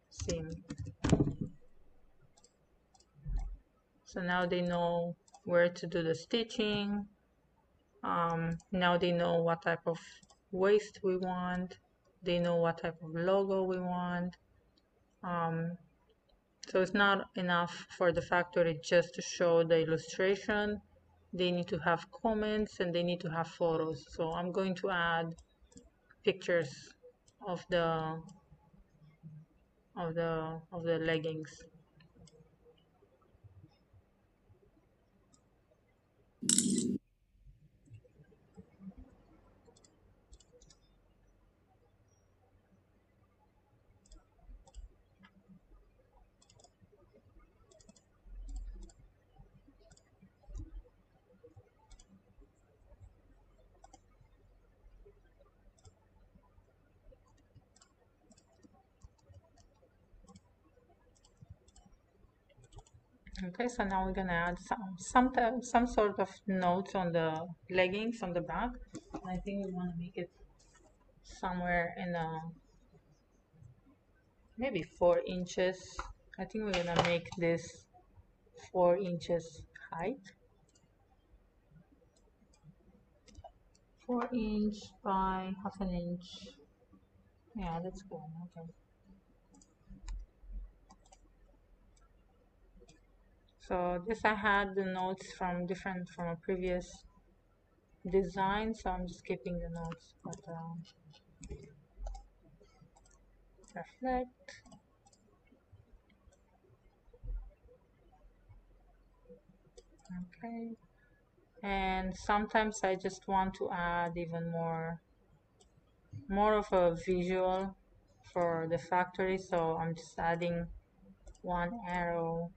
seam. So now they know where to do the stitching. Now they know what type of waist we want. They know what type of logo we want. So it's not enough for the factory just to show the illustration. They need to have comments and they need to have photos. So I'm going to add pictures of the leggings. Okay, so now we're gonna add some sort of notes on the leggings on the back. I think we want to make it somewhere in maybe 4 inches. I think we're gonna make this 4 inches height. 4" by half an inch. Yeah, that's good. Okay. So this, I had the notes from a previous design, so I'm just keeping the notes. But reflect. Okay. And sometimes I just want to add even more of a visual for the factory, so I'm just adding one arrow.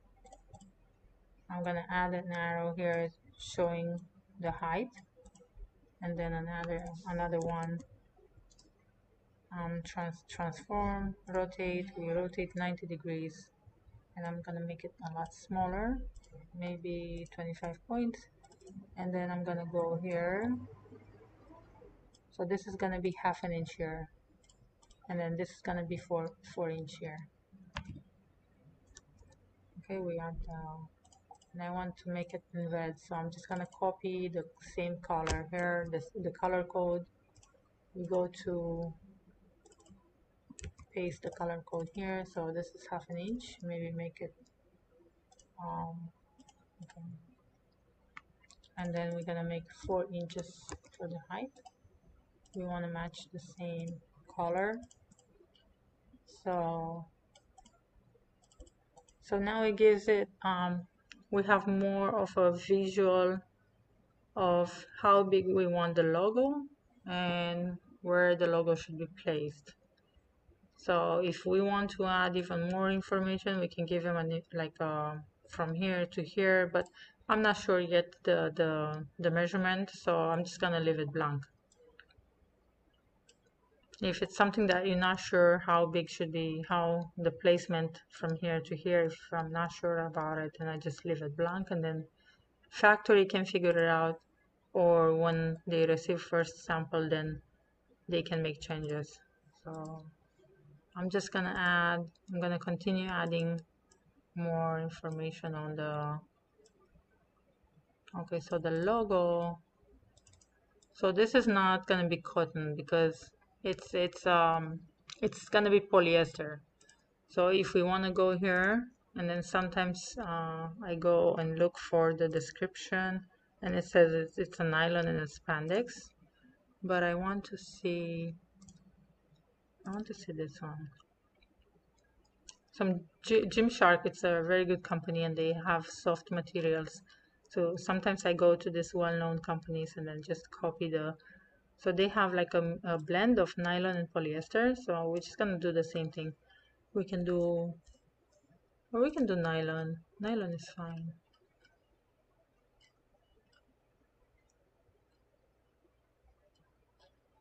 I'm gonna add an arrow here showing the height, and then another one. Transform, rotate. We rotate 90 degrees, and I'm gonna make it a lot smaller, maybe 25 points, and then I'm gonna go here. So this is gonna be half an inch here, and then this is gonna be 4" here. Okay, we add and I want to make it in red, so I'm just gonna copy the same color here, the color code. We go to paste the color code here, so this is half an inch, maybe make it okay. And then we're gonna make 4" for the height. We want to match the same color, so now it gives it we have more of a visual of how big we want the logo and where the logo should be placed. So if we want to add even more information, we can give them from here to here, but I'm not sure yet the measurement, so I'm just gonna leave it blank. If it's something that you're not sure how big should be, how the placement from here to here, if I'm not sure about it, then I just leave it blank, and then factory can figure it out, or when they receive first sample, then they can make changes. So I'm gonna continue adding more information on the, okay, so the logo. So this is not gonna be cotton because it's gonna be polyester. So if we want to go here, and then sometimes I go and look for the description, and it says it's a nylon and a spandex, but I want to see this one. Gymshark, it's a very good company, and they have soft materials. So sometimes I go to these well-known companies and then just copy so they have like a blend of nylon and polyester. So we're just gonna do the same thing. We can do nylon. Nylon is fine.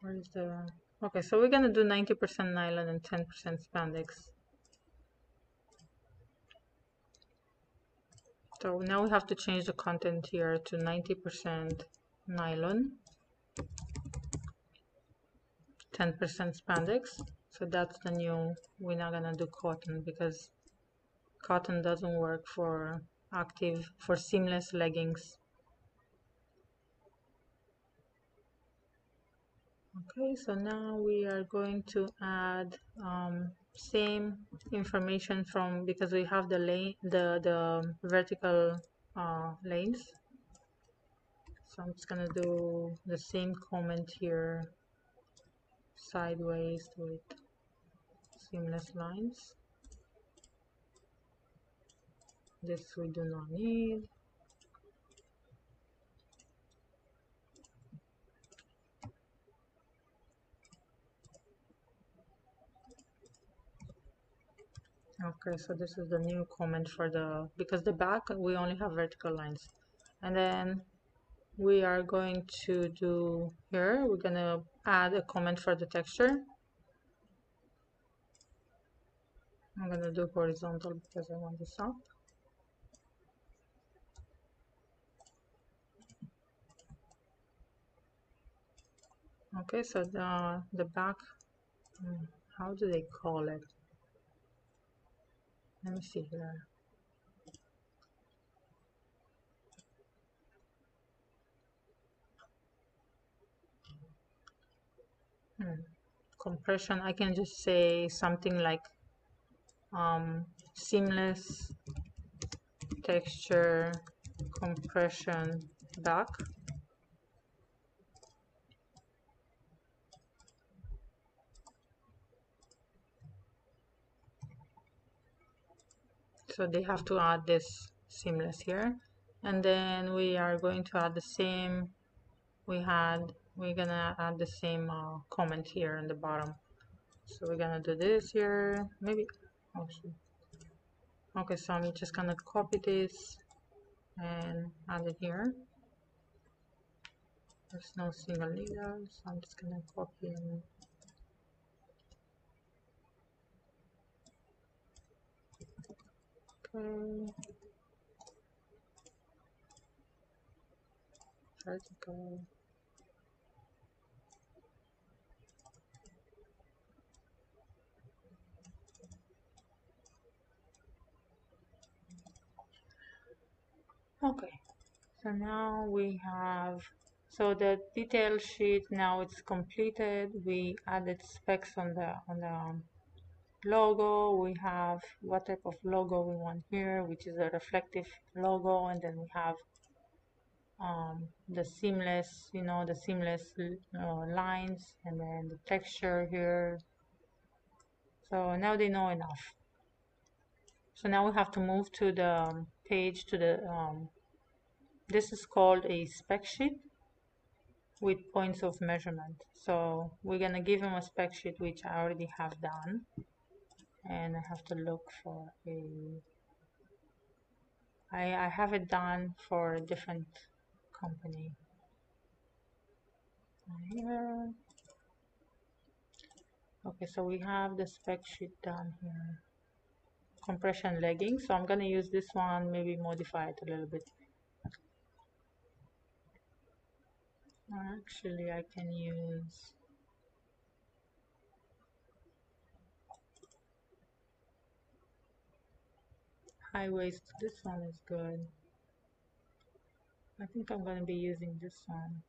Where's the... Okay, so we're gonna do 90% nylon and 10% spandex. So now we have to change the content here to 90% nylon, 10% spandex. So that's the new, we're not gonna do cotton because cotton doesn't work for seamless leggings. Okay, so now we are going to add same information because we have the vertical lanes. So I'm just gonna do the same comment here, sideways with seamless lines. This we do not need. Okay, so this is the new comment because the back we only have vertical lines. And then we are going to do here, we're gonna add a comment for the texture. I'm gonna do horizontal because I want this up. Okay, so the back, how do they call it? Let me see here. Compression, I can just say something like seamless texture compression back. So they have to add this seamless here, and then we are going to add the same we're gonna add the same comment here in the bottom. So we're gonna do this here, maybe. Oh, okay, so I'm just gonna copy this and add it here. There's no single needle, so I'm just gonna copy and okay, vertical. Okay, so now we have, so the detail sheet now it's completed. We added specs on the logo. We have what type of logo we want here, which is a reflective logo, and then we have the seamless, the seamless lines, and then the texture here. So now they know enough. So now we have to move to the page to the this is called a spec sheet with points of measurement. So we're gonna give them a spec sheet which I already have done, and I have to look for I have it done for a different company. Here. Okay, so we have the spec sheet done here. Compression leggings, so I'm gonna use this one, maybe modify it a little bit. Actually, I can use high waist. This one is good. I think I'm going to be using this one.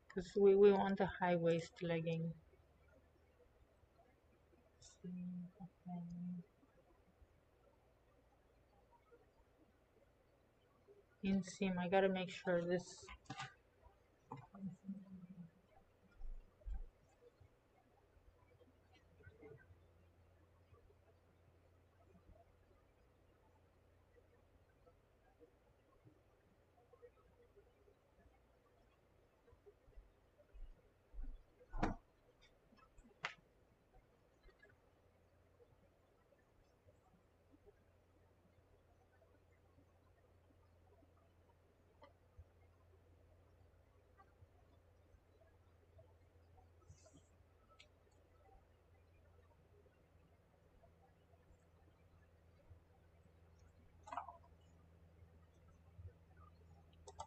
Because we want a high waist legging. Inseam, I gotta make sure this.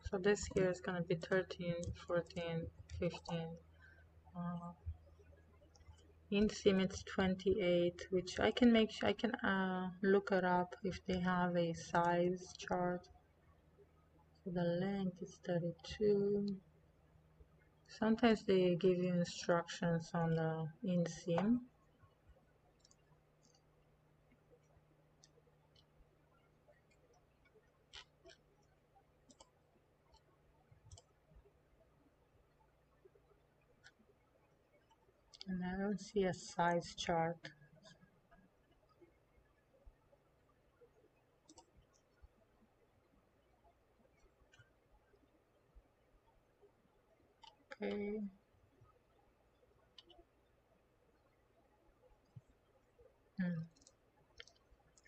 So this here is gonna be 13, 14, 15. Inseam it's 28, which I can look it up if they have a size chart. So the length is 32. Sometimes they give you instructions on the inseam. And I don't see a size chart. Okay.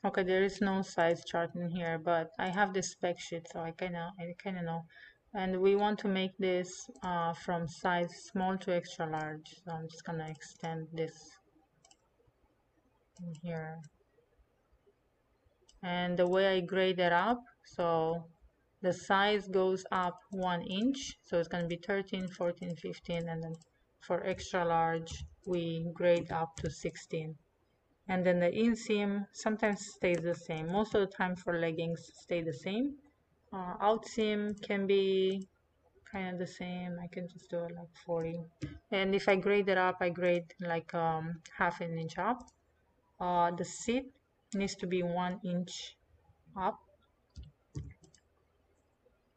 Okay, there is no size chart in here, but I have this spec sheet, so I kinda know. And we want to make this from size small to extra large. So I'm just gonna extend this in here. And the way I grade it up, so the size goes up 1 inch, so it's gonna be 13, 14, 15, and then for extra large we grade up to 16. And then the inseam sometimes stays the same. Most of the time for leggings stay the same. Out seam can be kind of the same. I can just do it like 40. And if I grade it up, I grade like half an inch up. The seat needs to be 1 inch up.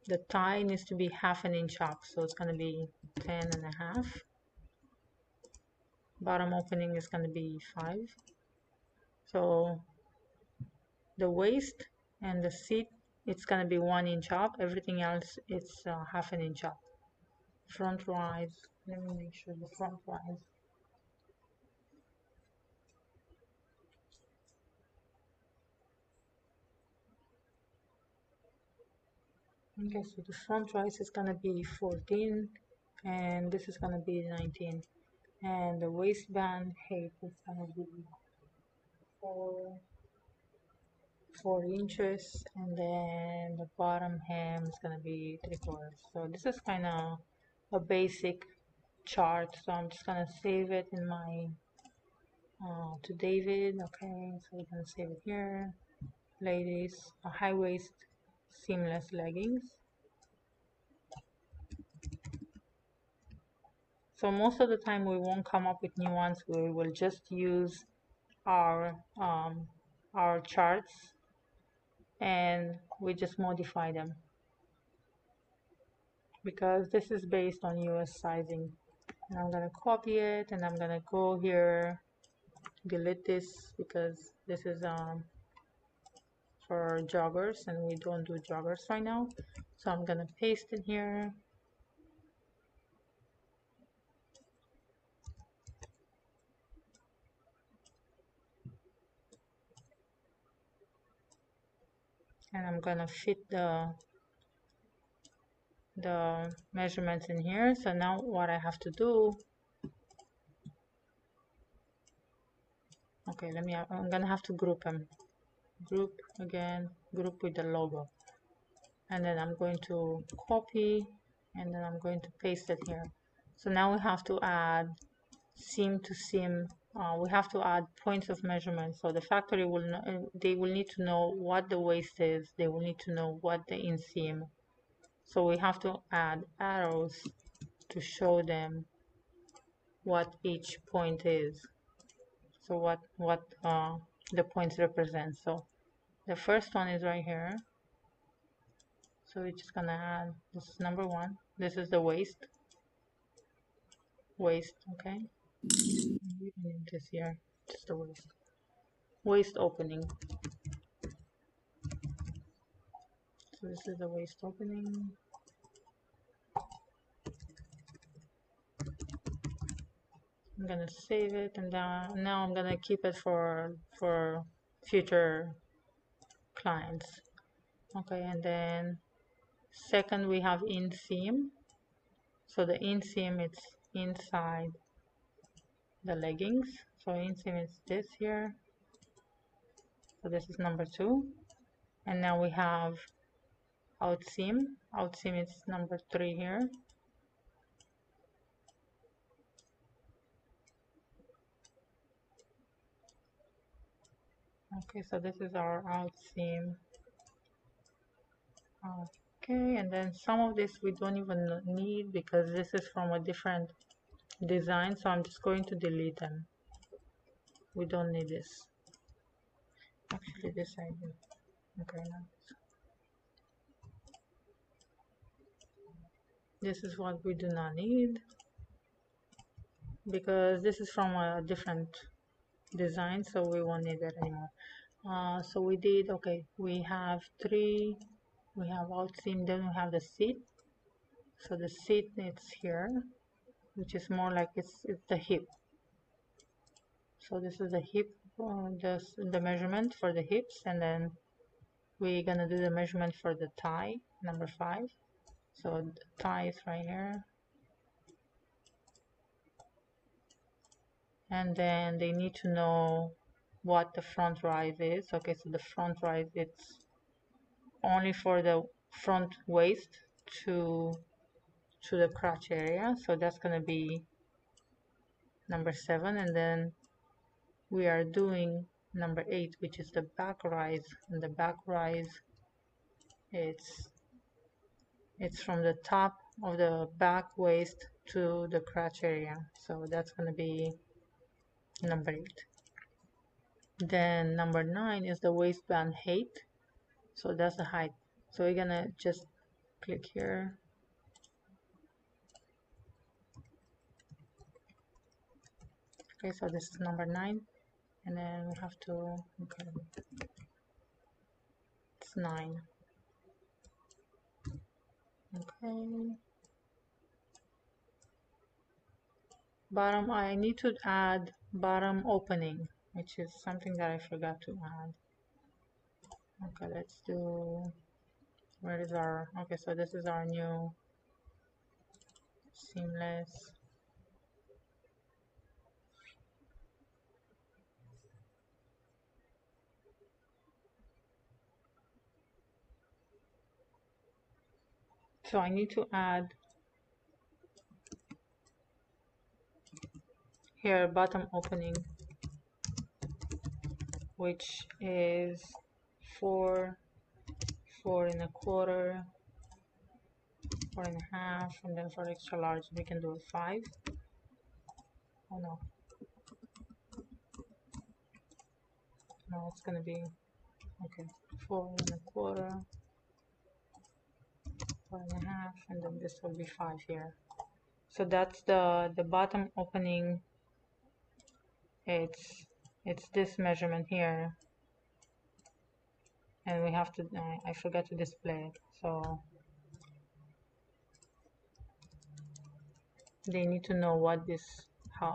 The tie needs to be half an inch up, so it's going to be 10.5. Bottom opening is going to be 5. So the waist and the seat, it's going to be 1 inch up. Everything else, it's half an inch up. Front rise, let me make sure the front rise. Okay, so the front rise is going to be 14 and this is going to be 19. And the waistband height is going to be 4 inches, and then the bottom hem is going to be 3/4. So this is kind of a basic chart, so I'm just going to save it in my to David. Okay, so we're going to save it here. Ladies, high waist seamless leggings. So most of the time we won't come up with new ones. We will just use our charts and we just modify them because this is based on US sizing. And I'm gonna copy it and I'm gonna go here, delete this because this is for joggers and we don't do joggers right now. So I'm gonna paste it here. And I'm gonna fit the measurements in here. So now what I have to do, okay, I'm gonna have to group them. Group again, group with the logo. And then I'm going to copy and then I'm going to paste it here. So now we have to add seam to seam. We have to add points of measurement. So the factory will they will need to know what the waist is. They will need to know what the inseam. So we have to add arrows to show them what each point is. So what the points represent. So the first one is right here. So we're just gonna add, this is number 1. This is the waist, okay. We don't need this here, just the waist opening. So this is the waist opening. I'm gonna save it and now I'm gonna keep it for future clients. Okay, and then second we have inseam. So the inseam, it's inside the leggings. So inseam is this here. So this is number 2. And now we have outseam. Outseam is number 3 here. Okay, so this is our outseam. Okay, and then some of this we don't even need because this is from a different design, so I'm just going to delete them. We don't need this. Actually, this I do. Okay, now this is what we do not need because this is from a different design, so we won't need that anymore. So we did, okay, we have 3, we have outseam, then we have the seat. So the seat it's here, which is more like it's the hip. So this is the hip, just the measurement for the hips, and then we're gonna do the measurement for the thigh, number 5. So the thigh is right here. And then they need to know what the front rise is. Okay, so the front rise, it's only for the front waist to the crotch area. So that's gonna be number 7. And then we are doing number 8, which is the back rise. And the back rise, it's It's from the top of the back waist to the crotch area. So that's going to be number 8. Then number 9 is the waistband height. So that's the height. So we're going to just click here. Okay, so this is number 9. And then we have to, okay, it's 9. Okay. Bottom, I need to add bottom opening, which is something that I forgot to add. Okay, let's do, where is our, okay, so this is our new seamless. So I need to add here bottom opening, which is 4, 4 1/4, 4 1/2, and then for extra large we can do a 5. Oh no, no, it's gonna be okay. 4 1/4, 4 1/2, and then this will be 5 here. So that's the bottom opening. It's this measurement here, and we have to. I forgot to display it, so they need to know what this,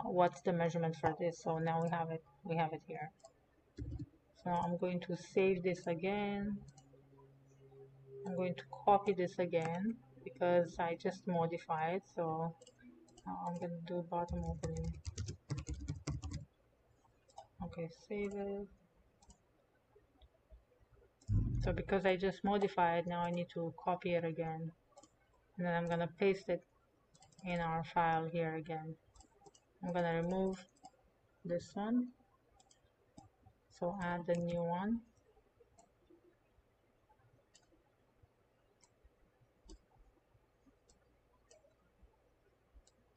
what's the measurement for this. So now we have it. We have it here. So I'm going to save this again. I'm going to copy this again because I just modified. So I'm going to do bottom opening. Okay, save it. So because I just modified, now I need to copy it again. And then I'm going to paste it in our file here again. I'm going to remove this one. So add the new one.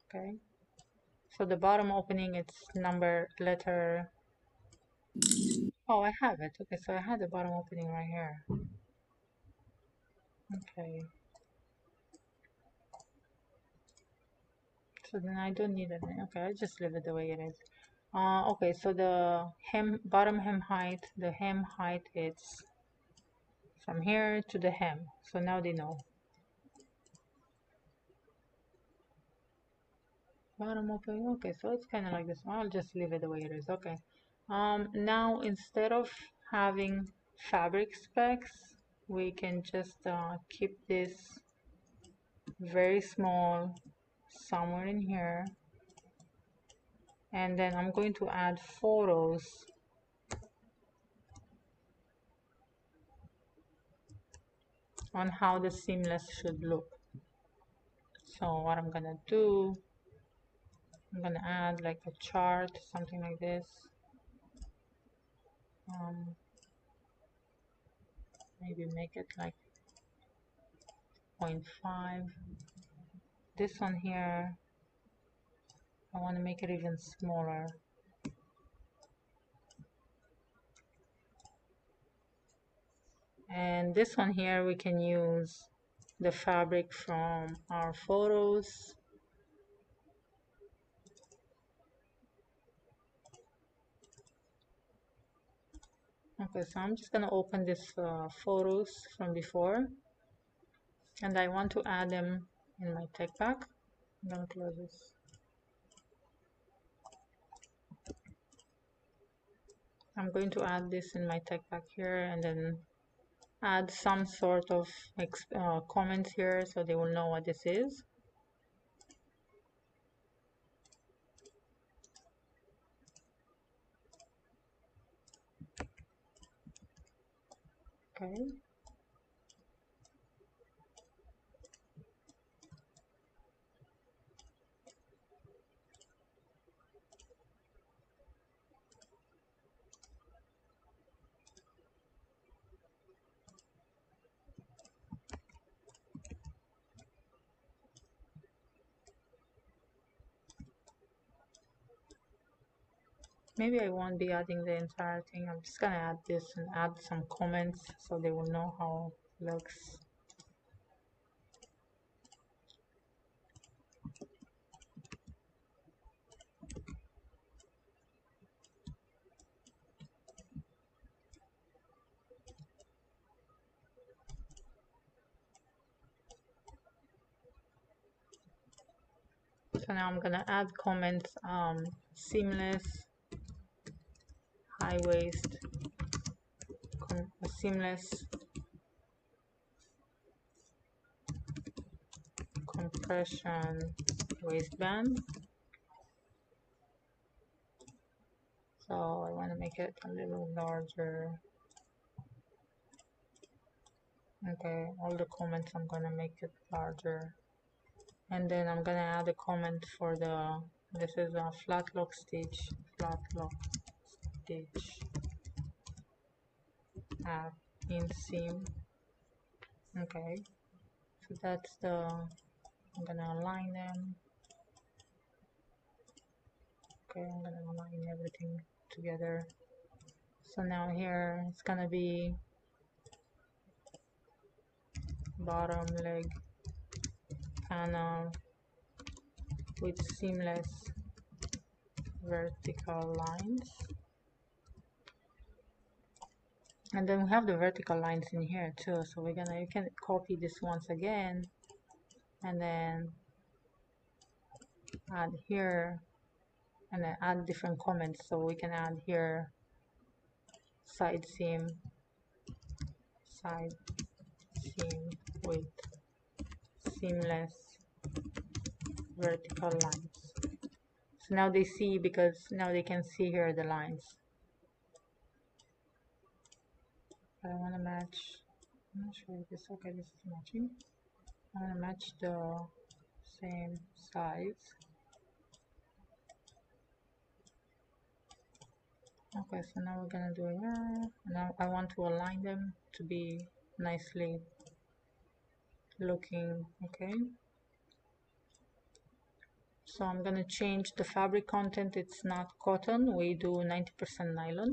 Okay. So the bottom opening, it's letter. Oh, I have it. Okay, so I had the bottom opening right here. Okay. So then I don't need it. Okay, I'll just leave it the way it is. Okay, so the bottom hem height, the hem height, it's from here to the hem. So now they know. Bottom opening. Okay, so it's kind of like this one. I'll just leave it the way it is. Okay. Now instead of having fabric specs, we can just keep this very small somewhere in here, and then I'm going to add photos on how the seamless should look. So what I'm gonna do, I'm gonna add like a chart, something like this. Maybe make it like 0.5. This one here, I want to make it even smaller. And this one here, we can use the fabric from our photos. Okay, so I'm just going to open this photos from before, and I want to add them in my tech pack. I'm going to close this. I'm going to add this in my tech pack here, and then add some sort of comments here so they will know what this is. Okay. maybe I won't be adding the entire thing. I'm just gonna add this and add some comments so they will know how it looks. So now I'm gonna add comments, seamless, high waist, seamless, compression waistband. So I want to make it a little larger. Okay, all the comments I'm gonna make it larger. And then I'm gonna add a comment for the, this is a flat lock stitch, at inseam. Okay, so that's the, I'm gonna align them. Okay, I'm gonna align everything together. So now here it's gonna be bottom leg panel with seamless vertical lines. And then we have the vertical lines in here too, so we're gonna, you can copy this once again and then add here and then add different comments. So we can add here side seam with seamless vertical lines. So now they see, because now they can see here the lines. I want to match, I'm not sure if this, okay, this is matching. I want to match the same size. Okay, so now we're gonna do here. Now I want to align them to be nicely looking. Okay, so I'm gonna change the fabric content. It's not cotton, we do 90% nylon,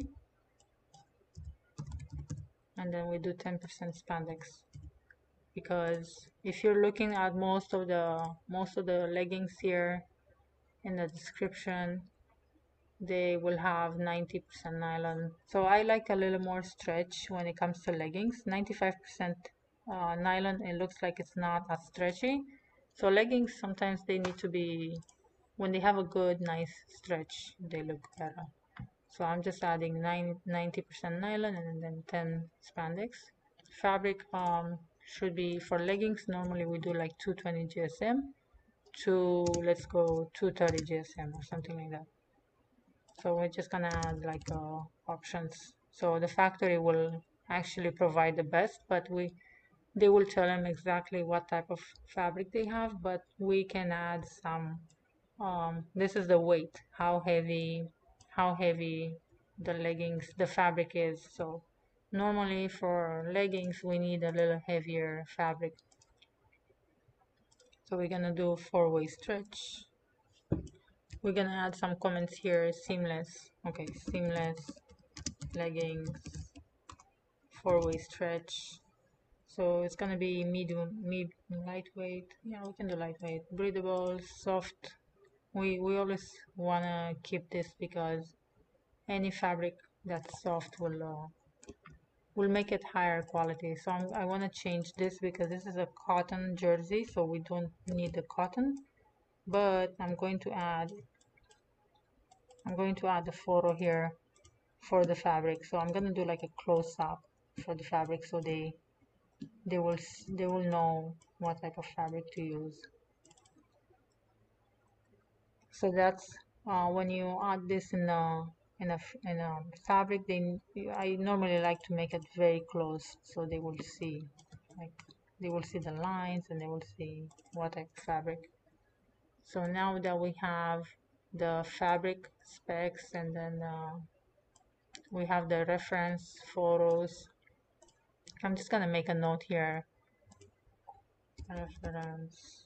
and then we do 10% spandex, because if you're looking at most of the leggings here in the description, they will have 90% nylon. So I like a little more stretch when it comes to leggings. 95% nylon, it looks like it's not as stretchy. So leggings, sometimes they need to be, when they have a good nice stretch, they look better. So I'm just adding 90% nylon and then 10 spandex. Fabric should be, for leggings normally we do like 220 GSM to, let's go 230 GSM or something like that. So we're just gonna add like options. So the factory will actually provide the best, but they will tell them exactly what type of fabric they have, but we can add some. This is the weight, how heavy the leggings, the fabric is. So normally for leggings we need a little heavier fabric. So we're gonna do 4-way stretch. We're gonna add some comments here. Seamless, okay, seamless leggings, 4-way stretch. So it's gonna be medium, lightweight. Yeah, we can do lightweight, breathable, soft. We always wanna keep this because any fabric that's soft will make it higher quality. So I want to change this because this is a cotton jersey, so we don't need the cotton. But I'm going to add the photo here for the fabric. So I'm gonna do like a close-up for the fabric, so they will know what type of fabric to use. So that's when you add this in a fabric, I normally like to make it very close so they will see, like they will see the lines and they will see what type of fabric. So now that we have the fabric specs and then we have the reference photos, I'm just gonna make a note here, reference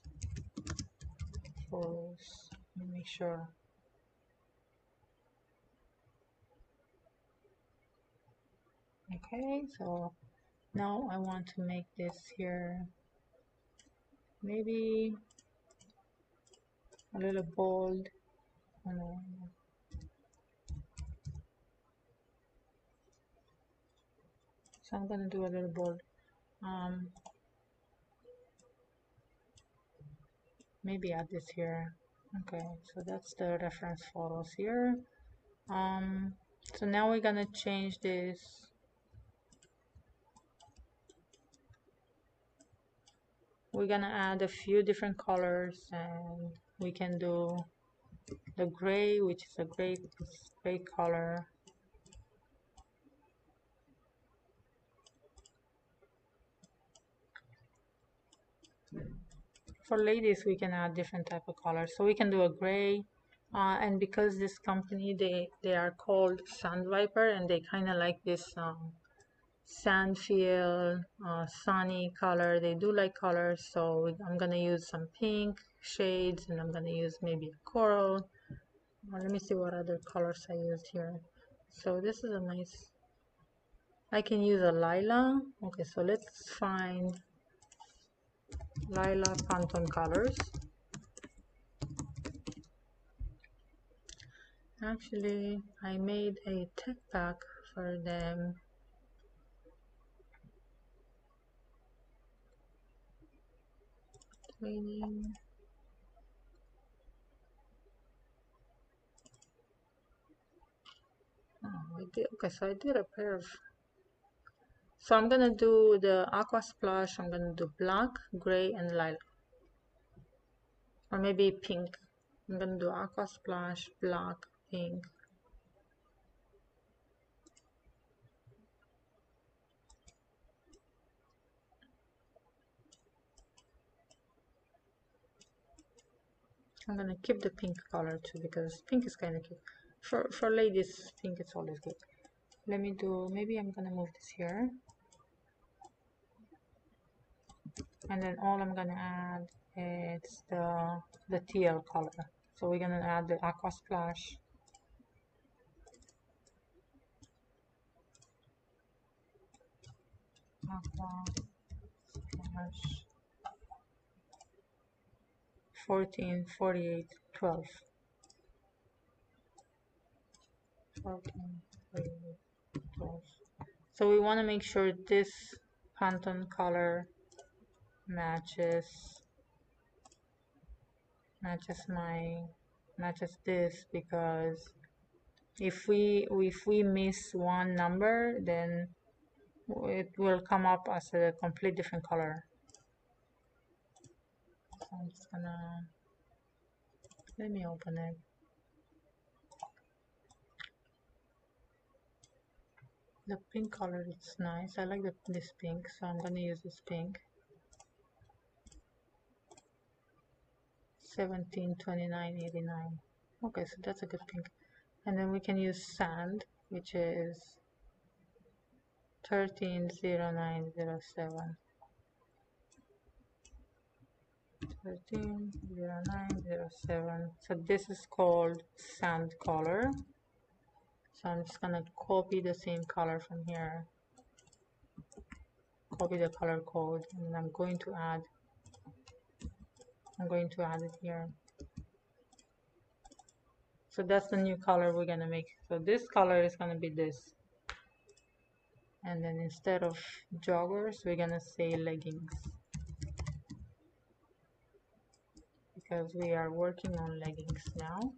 photos, let me make sure. Okay, so now I want to make this here maybe a little bold. So I'm gonna do a little bold. Maybe add this here. Okay, so that's the reference photos here. So now we're gonna change this. We're gonna add a few different colors, and we can do the gray, which is a great color. For ladies, we can add different type of colors. So we can do a gray, and because this company, they are called Sand Viper, and they kind of like this sand feel, sunny color. They do like colors, so I'm gonna use some pink shades, and I'm gonna use maybe a coral. Let me see what other colors I used here. So this is a nice, I can use a lilac. Okay, so let's find lilac Pantone colors. Actually, I made a tech pack for them. Training. Oh, I did. Okay, so I did a pair of. So I'm gonna do the Aqua Splash. I'm gonna do black, gray, and lilac, or maybe pink. I'm gonna do Aqua Splash, black, pink. I'm gonna keep the pink color too because pink is kind of cute. For ladies, pink is always good. Let me do. Maybe I'm gonna move this here, and then all I'm gonna add is the teal color. So we're gonna add the Aqua Splash. Aqua Splash 14, 48, 12. 14, 48, 12. So we want to make sure this Pantone color matches this, because if we miss one number, then it will come up as a complete different color. So I'm just gonna, let me open it. The pink color is nice. I like this pink, so I'm gonna use this pink. 17, 29, 89. Okay, so that's a good pink. And then we can use sand, which is 130907. 130907. So this is called sand color. So I'm just gonna copy the same color from here. Copy the color code, and I'm going to add it here. So that's the new color we're gonna make. So this color is gonna be this. And then instead of joggers, we're gonna say leggings, because we are working on leggings now.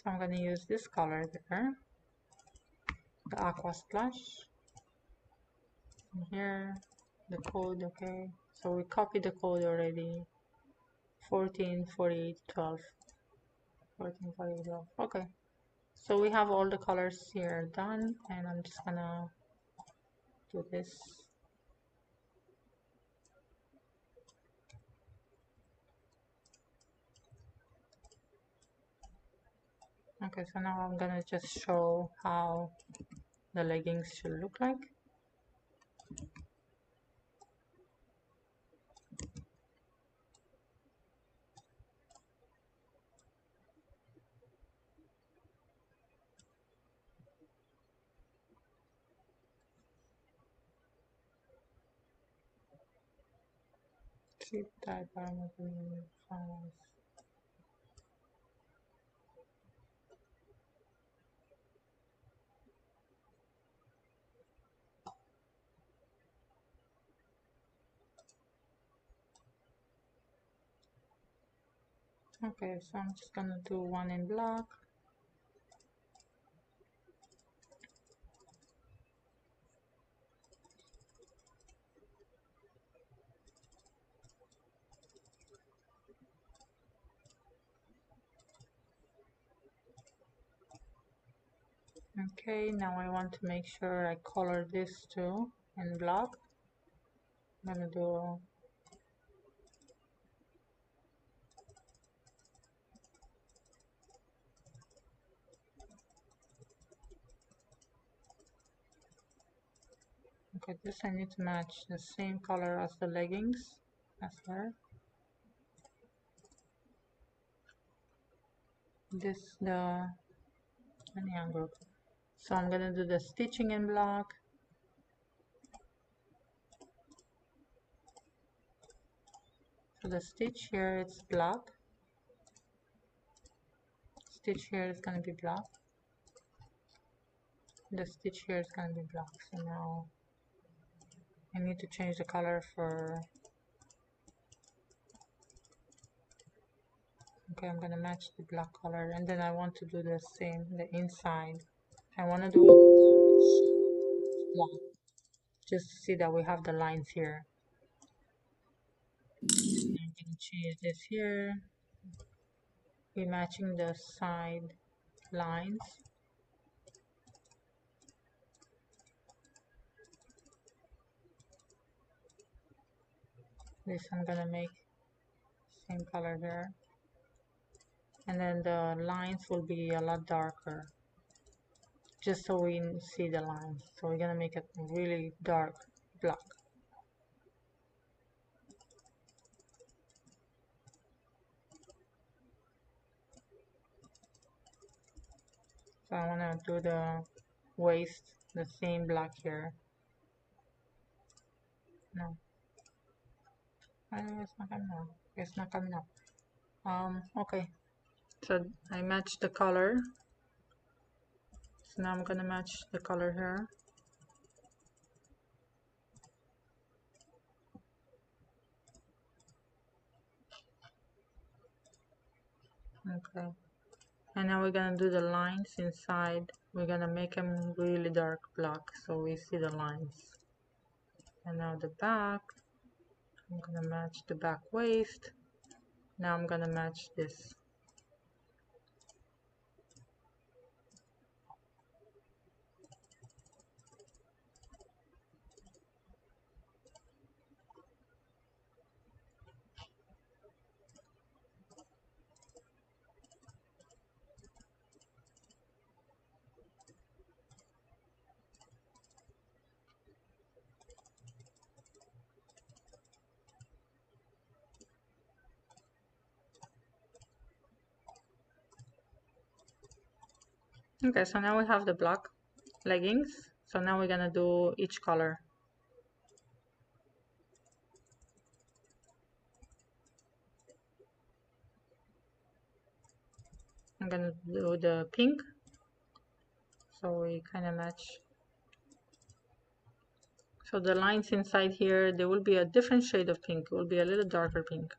So I'm going to use this color there, the Aqua Splash. And here, the code, okay. So we copied the code already. 14, 48, 12. 14, 48, 12. Okay. So we have all the colors here done, and I'm just gonna do this. Okay, so now I'm gonna just show how the leggings should look like. Cheap type size. Okay, so I'm just gonna do one in black. Okay, now I want to make sure I color this too in black. I'm gonna do okay, this I need to match the same color as the leggings as her. This the onion group. So I'm gonna do the stitching in black. So the stitch here it's black. Stitch here is gonna be black. The stitch here is gonna be black. So now I need to change the color for. Okay, I'm gonna match the black color, and then I want to do the same, the inside. I want to do black, just to see that we have the lines here. I'm gonna change this here. We're matching the side lines. This I'm gonna make same color here, and then the lines will be a lot darker, just so we see the lines. So we're gonna make it really dark black. So I wanna do the waist the same black here. No, it's not coming up. It's not coming up. Okay. So I matched the color. So now I'm gonna match the color here. Okay. And now we're gonna do the lines inside. We're gonna make them really dark black so we see the lines. And now the back. I'm gonna match the back waist. Now I'm gonna match this. Okay, so now we have the black leggings. So now we're gonna do each color. I'm gonna do the pink. So we kind of match. So the lines inside here, there will be a different shade of pink. It will be a little darker pink.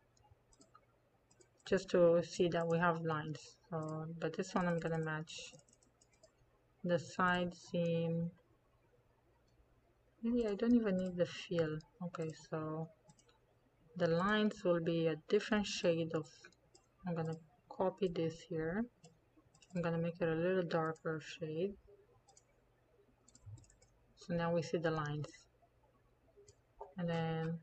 Just to see that we have lines. So, but this one I'm gonna match the side seam. Maybe I don't even need the fill. Okay, so the lines will be a different shade of. I'm gonna copy this here. I'm gonna make it a little darker shade. So now we see the lines. And then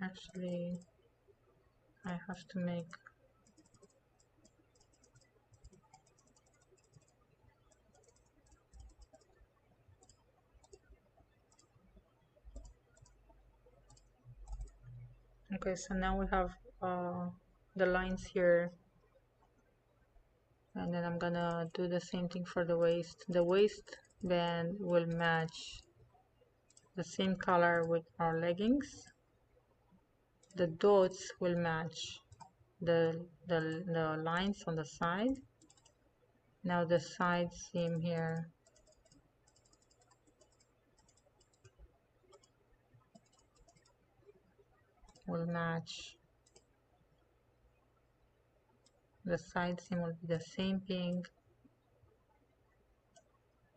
Actually, I have to make okay, so now we have the lines here, and then I'm gonna do the same thing for the waist. The waistband will match the same color with our leggings. The dots will match the lines on the side. Now the side seam here will match. The side seam will be the same pink,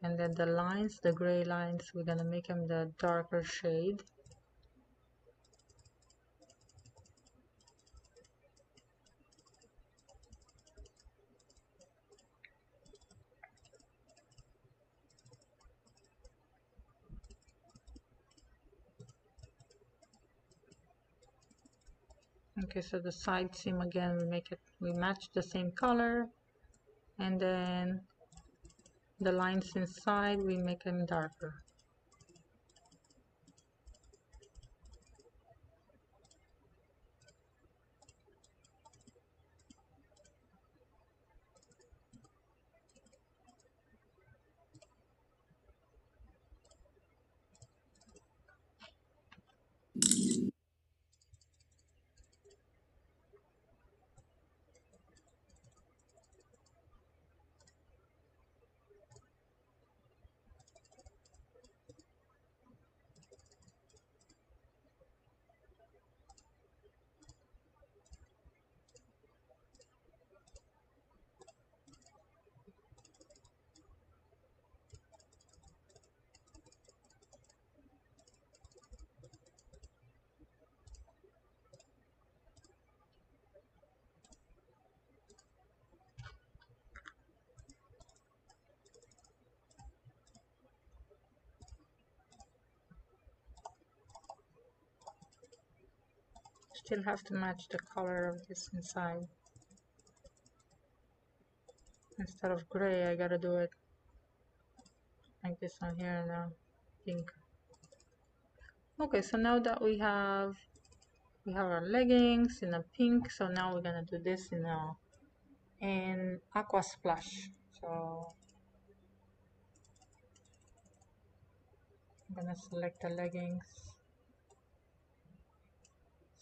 and then the lines, the gray lines, we're gonna make them the darker shade. Okay, so the side seam again, we match the same color, and then the lines inside we make them darker. Still have to match the color of this inside. Instead of gray, I gotta do it like this on here now, pink. Okay, so now that we have our leggings in a pink, so now we're gonna do this in Aqua Splash. So I'm gonna select the leggings,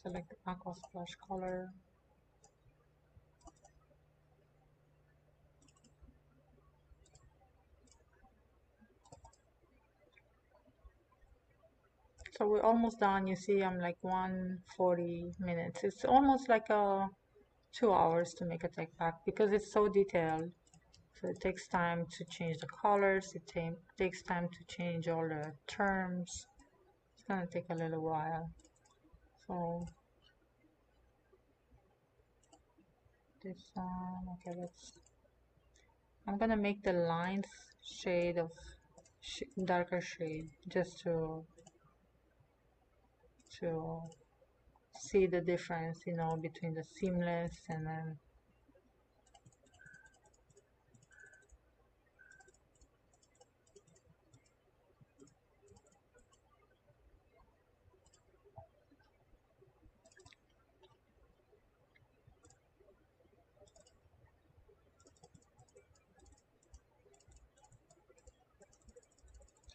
select the Aqua Splash color. So we're almost done. You see, I'm like 140 minutes. It's almost like 2 hours to make a tech pack because it's so detailed. So it takes time to change the colors. It takes time to change all the terms. It's gonna take a little while. So this one, okay, I'm gonna make the lines shade of darker shade just to see the difference, you know, between the seamless and then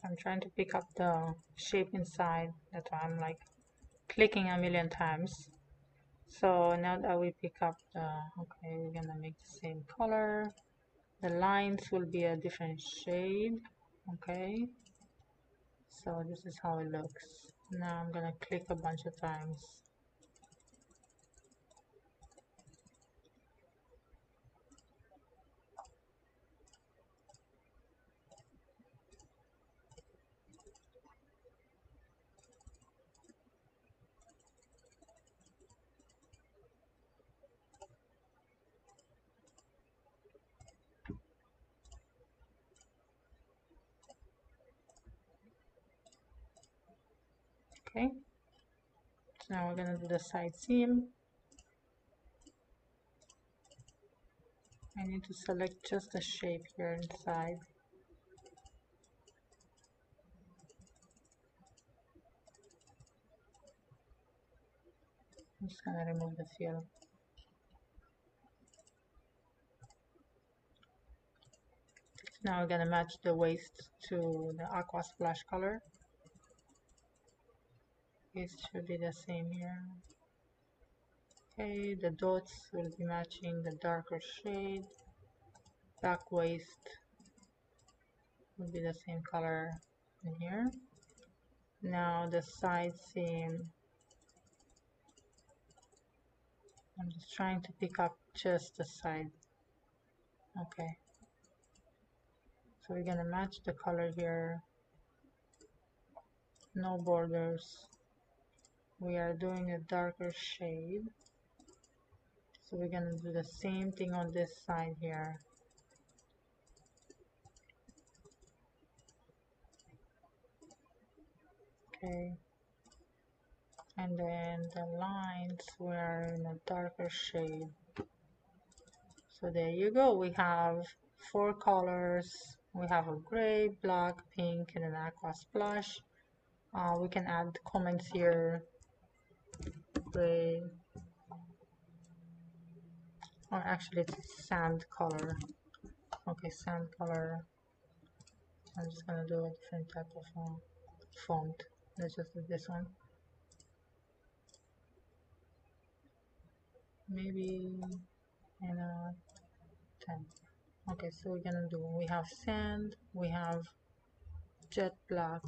I'm trying to pick up the shape inside. That's why I'm like clicking a million times. So now that we pick up okay, we're gonna make the same color. The lines will be a different shade. Okay, so this is how it looks. Now I'm gonna click a bunch of times. Okay, So now we're gonna do the side seam. I need to select just the shape here inside. I'm just gonna remove the fill. Now we're gonna match the waist to the Aqua Splash color. It should be the same here. Okay, the dots will be matching the darker shade. Back waist will be the same color in here. Now the side seam, I'm just trying to pick up just the side. Okay, so we're gonna match the color here. No borders. We are doing a darker shade, so we're gonna do the same thing on this side here. Okay, and then the lines were in a darker shade. So there you go, we have 4 colors. We have a gray, black, pink, and an aqua splash. We can add comments here. Gray, or actually it's sand color. Okay, sand color. I'm just gonna do a different type of font. Let's just do this one. Maybe in a 10. Okay, so we're gonna do, we have sand, we have jet black,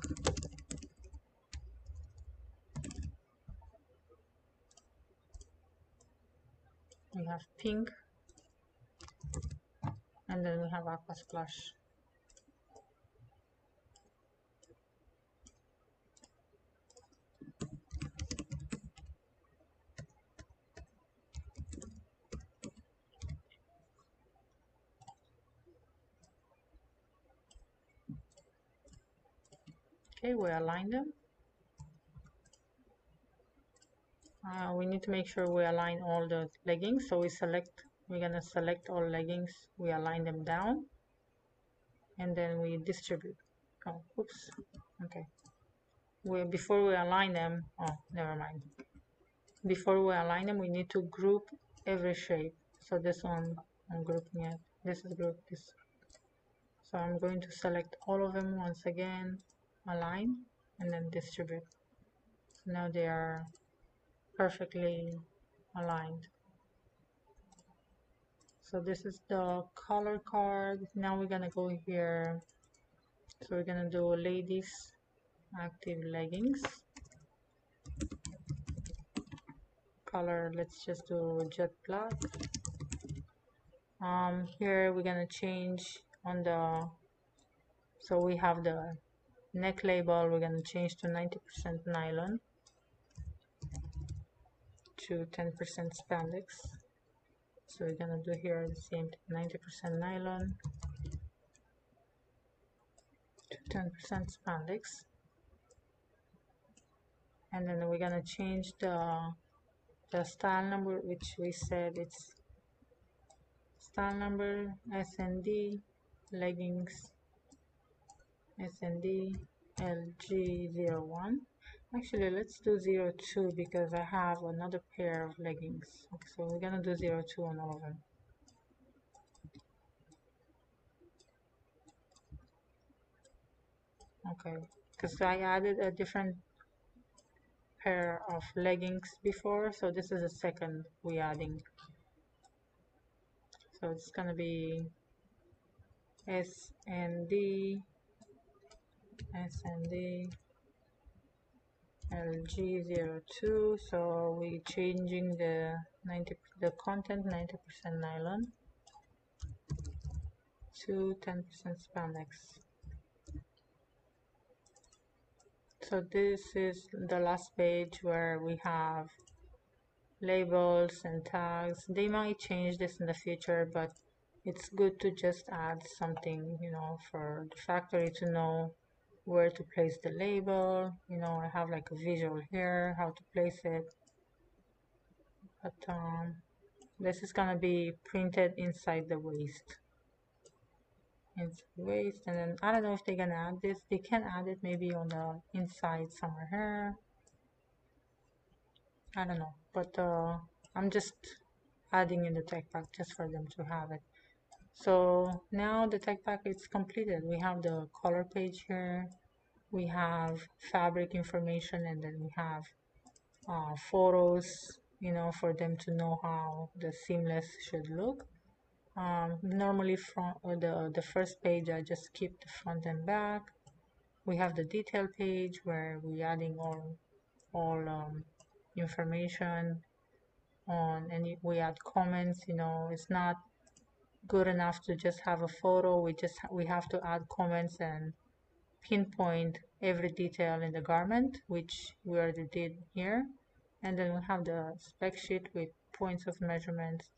we have pink, and then we have aqua splash. Okay, we align them. We need to make sure we align all the leggings. So we're gonna select all leggings, we align them down, and then we distribute. Oh, oops. Okay. Before we align them, oh, never mind. Before we align them, we need to group every shape. So this one, I'm grouping it. This is grouped. This. So I'm going to select all of them once again, align, and then distribute. So now they are perfectly aligned. So this is the color card. Now we're gonna go here. So we're gonna do ladies active leggings. Color, let's just do jet black. Here we're gonna change on the, so we have the neck label, we're gonna change to 90% nylon to 10% spandex. So we're gonna do here the same 90% nylon to 10% spandex, and then we're gonna change the style number, which we said it's style number SND leggings SND LG01. Actually, let's do 02 because I have another pair of leggings. Okay, so we're gonna do 02 on all of them. Okay, because I added a different pair of leggings before, so this is the second we're adding. So it's gonna be SND LG02. So we're changing the content 90% nylon to 10% spandex. So this is the last page where we have labels and tags. They might change this in the future, but it's good to just add something, you know, for the factory to know where to place the label. You know, I have like a visual here, how to place it. But this is gonna be printed inside the waist. Inside the waist, and then I don't know if they're gonna add this. They can add it maybe on the inside somewhere here. I don't know, but I'm just adding in the tech pack just for them to have it. So now the tech pack is completed. We have the color page here, we have fabric information, and then we have photos, you know, for them to know how the seamless should look. Normally from the first page I just keep the front and back. We have the detail page where we're adding all information on, and we add comments. You know, it's not good enough to just have a photo. We have to add comments and pinpoint every detail in the garment, which we already did here. And then we have the spec sheet with points of measurements.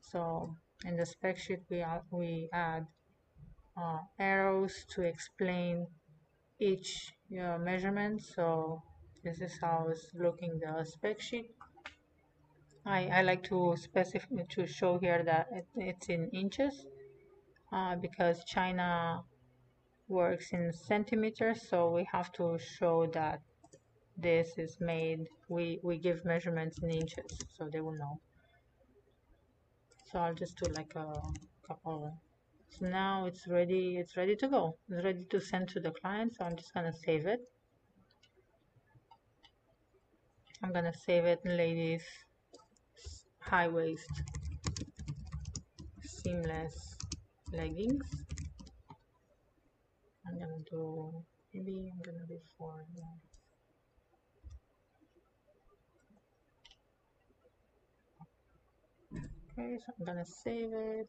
So in the spec sheet we add arrows to explain each measurement. So this is how it's looking, the spec sheet. I like to specify to show here that it's in inches because China works in centimeters, so we have to show that this is made, we give measurements in inches so they will know. So I'll just do like a couple. So now it's ready to go. It's ready to send to the client, so I'm just gonna save it. I'm gonna save it in ladies high waist seamless leggings. I'm gonna do, maybe I'm gonna do 4. Yeah. Okay, so I'm gonna save it.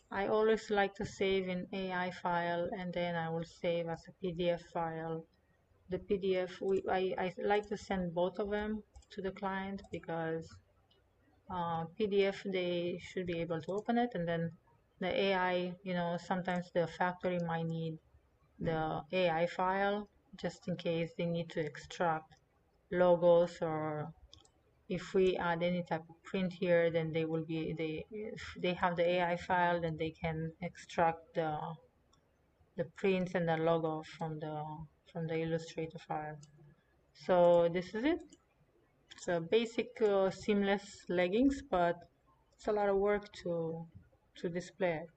I always like to save in AI file, and then I will save as a PDF file. The PDF, I like to send both of them to the client because PDF, they should be able to open it, and then the AI, you know, sometimes the factory might need the AI file just in case they need to extract logos, or if we add any type of print here, then they will be, if they have the AI file, then they can extract the prints and the logo from the Illustrator file. So this is it. It's a basic seamless leggings, but it's a lot of work to display it.